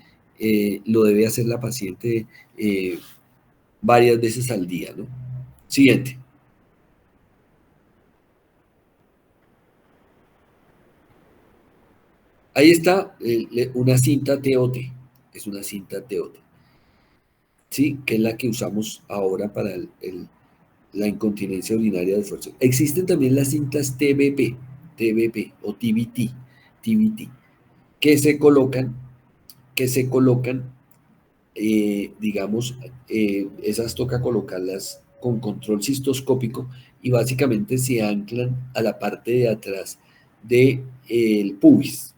lo debe hacer la paciente varias veces al día, ¿no? Siguiente. Ahí está una cinta TOT, es una cinta TOT, ¿sí? Que es la que usamos ahora para la incontinencia urinaria de esfuerzo. Existen también las cintas TBP o TBT, que se colocan, digamos, esas toca colocarlas con control cistoscópico y básicamente se anclan a la parte de atrás del pubis,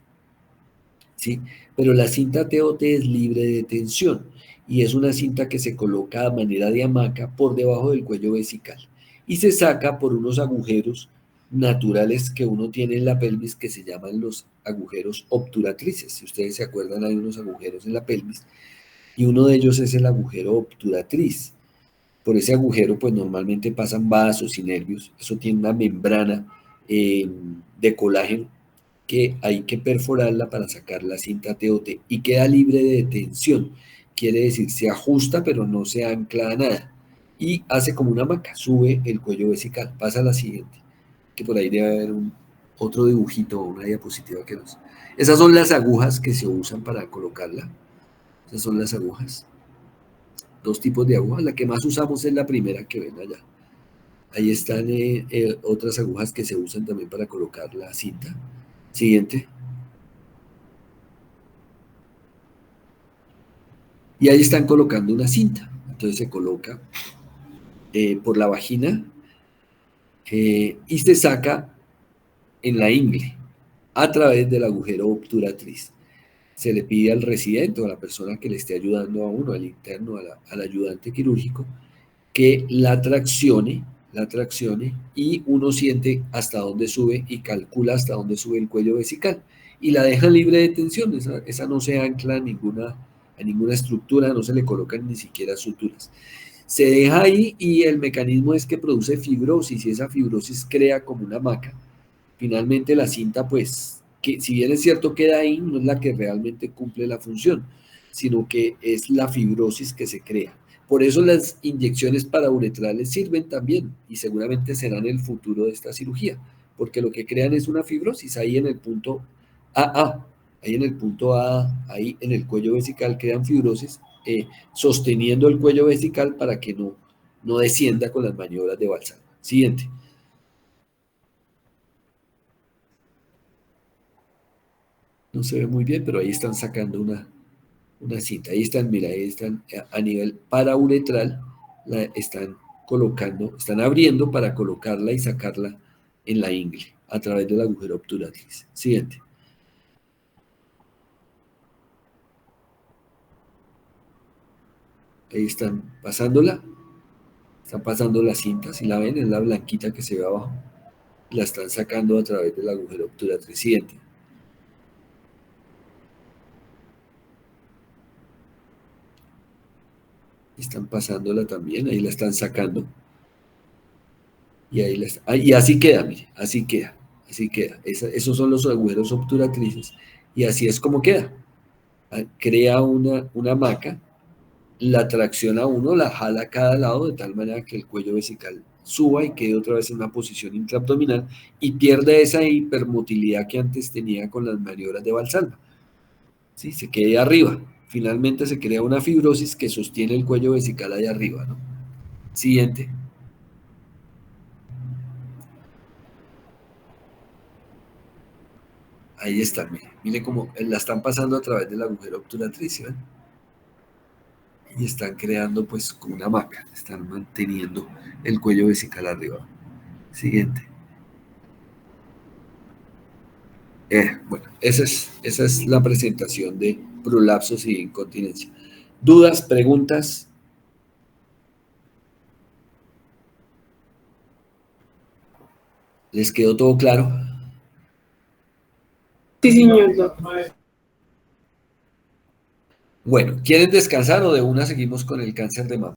¿sí? Pero la cinta TOT es libre de tensión y es una cinta que se coloca a manera de hamaca por debajo del cuello vesical y se saca por unos agujeros naturales que uno tiene en la pelvis que se llaman los agujeros obturatrices. Si ustedes se acuerdan, hay unos agujeros en la pelvis y uno de ellos es el agujero obturatriz. Por ese agujero, pues normalmente pasan vasos y nervios. Eso tiene una membrana de colágeno que hay que perforarla para sacar la cinta TOT y queda libre de tensión. Quiere decir, se ajusta pero no se ancla a nada. Y hace como una hamaca, sube el cuello vesical. Pasa a la siguiente, que por ahí debe haber otro dibujito o una diapositiva que nos... Esas son las agujas que se usan para colocarla. Esas son las agujas. Dos tipos de agujas. La que más usamos es la primera que ven allá. Ahí están otras agujas que se usan también para colocar la cinta. Siguiente. Y ahí están colocando una cinta. Entonces se coloca por la vagina y se saca en la ingle a través del agujero obturatriz. Se le pide al residente o a la persona que le esté ayudando a uno, al interno, al ayudante quirúrgico, que la traccione y uno siente hasta dónde sube y calcula hasta dónde sube el cuello vesical y la deja libre de tensión, esa no se ancla a ninguna estructura, no se le colocan ni siquiera suturas. Se deja ahí y el mecanismo es que produce fibrosis y esa fibrosis crea como una hamaca. Finalmente la cinta, pues, que si bien es cierto queda ahí, no es la que realmente cumple la función, sino que es la fibrosis que se crea. Por eso las inyecciones parauretrales sirven también y seguramente serán el futuro de esta cirugía, porque lo que crean es una fibrosis ahí en el punto AA, ahí en el cuello vesical crean fibrosis, sosteniendo el cuello vesical para que no descienda con las maniobras de Balsam. Siguiente. No se ve muy bien, pero ahí están sacando una cinta. Ahí están, mira, ahí están a nivel parauretral, la están colocando, están abriendo para colocarla y sacarla en la ingle a través del agujero obturatriz. Siguiente. Ahí están pasando la cinta, si la ven, es la blanquita que se ve abajo. La están sacando a través del agujero obturatriz. Siguiente. Están pasándola también, ahí la están sacando. Y ahí y así queda, mire, así queda, así queda. Esos son los agujeros obturatrices y así es como queda. Crea una maca, la tracciona uno, la jala a cada lado de tal manera que el cuello vesical suba y quede otra vez en una posición intraabdominal y pierde esa hipermotilidad que antes tenía con las maniobras de Valsalva. ¿Sí? Se quede arriba. Finalmente se crea una fibrosis que sostiene el cuello vesical ahí arriba, ¿no? Siguiente. Ahí está, mire cómo la están pasando a través del agujero obturatriz, ¿ven? Y están creando pues como una maca, están manteniendo el cuello vesical arriba. Siguiente. Bueno, esa es la presentación de prolapsos y incontinencia. ¿Dudas, preguntas? ¿Les quedó todo claro? Sí, señor doctor. Bueno, ¿quieren descansar o de una seguimos con el cáncer de mama?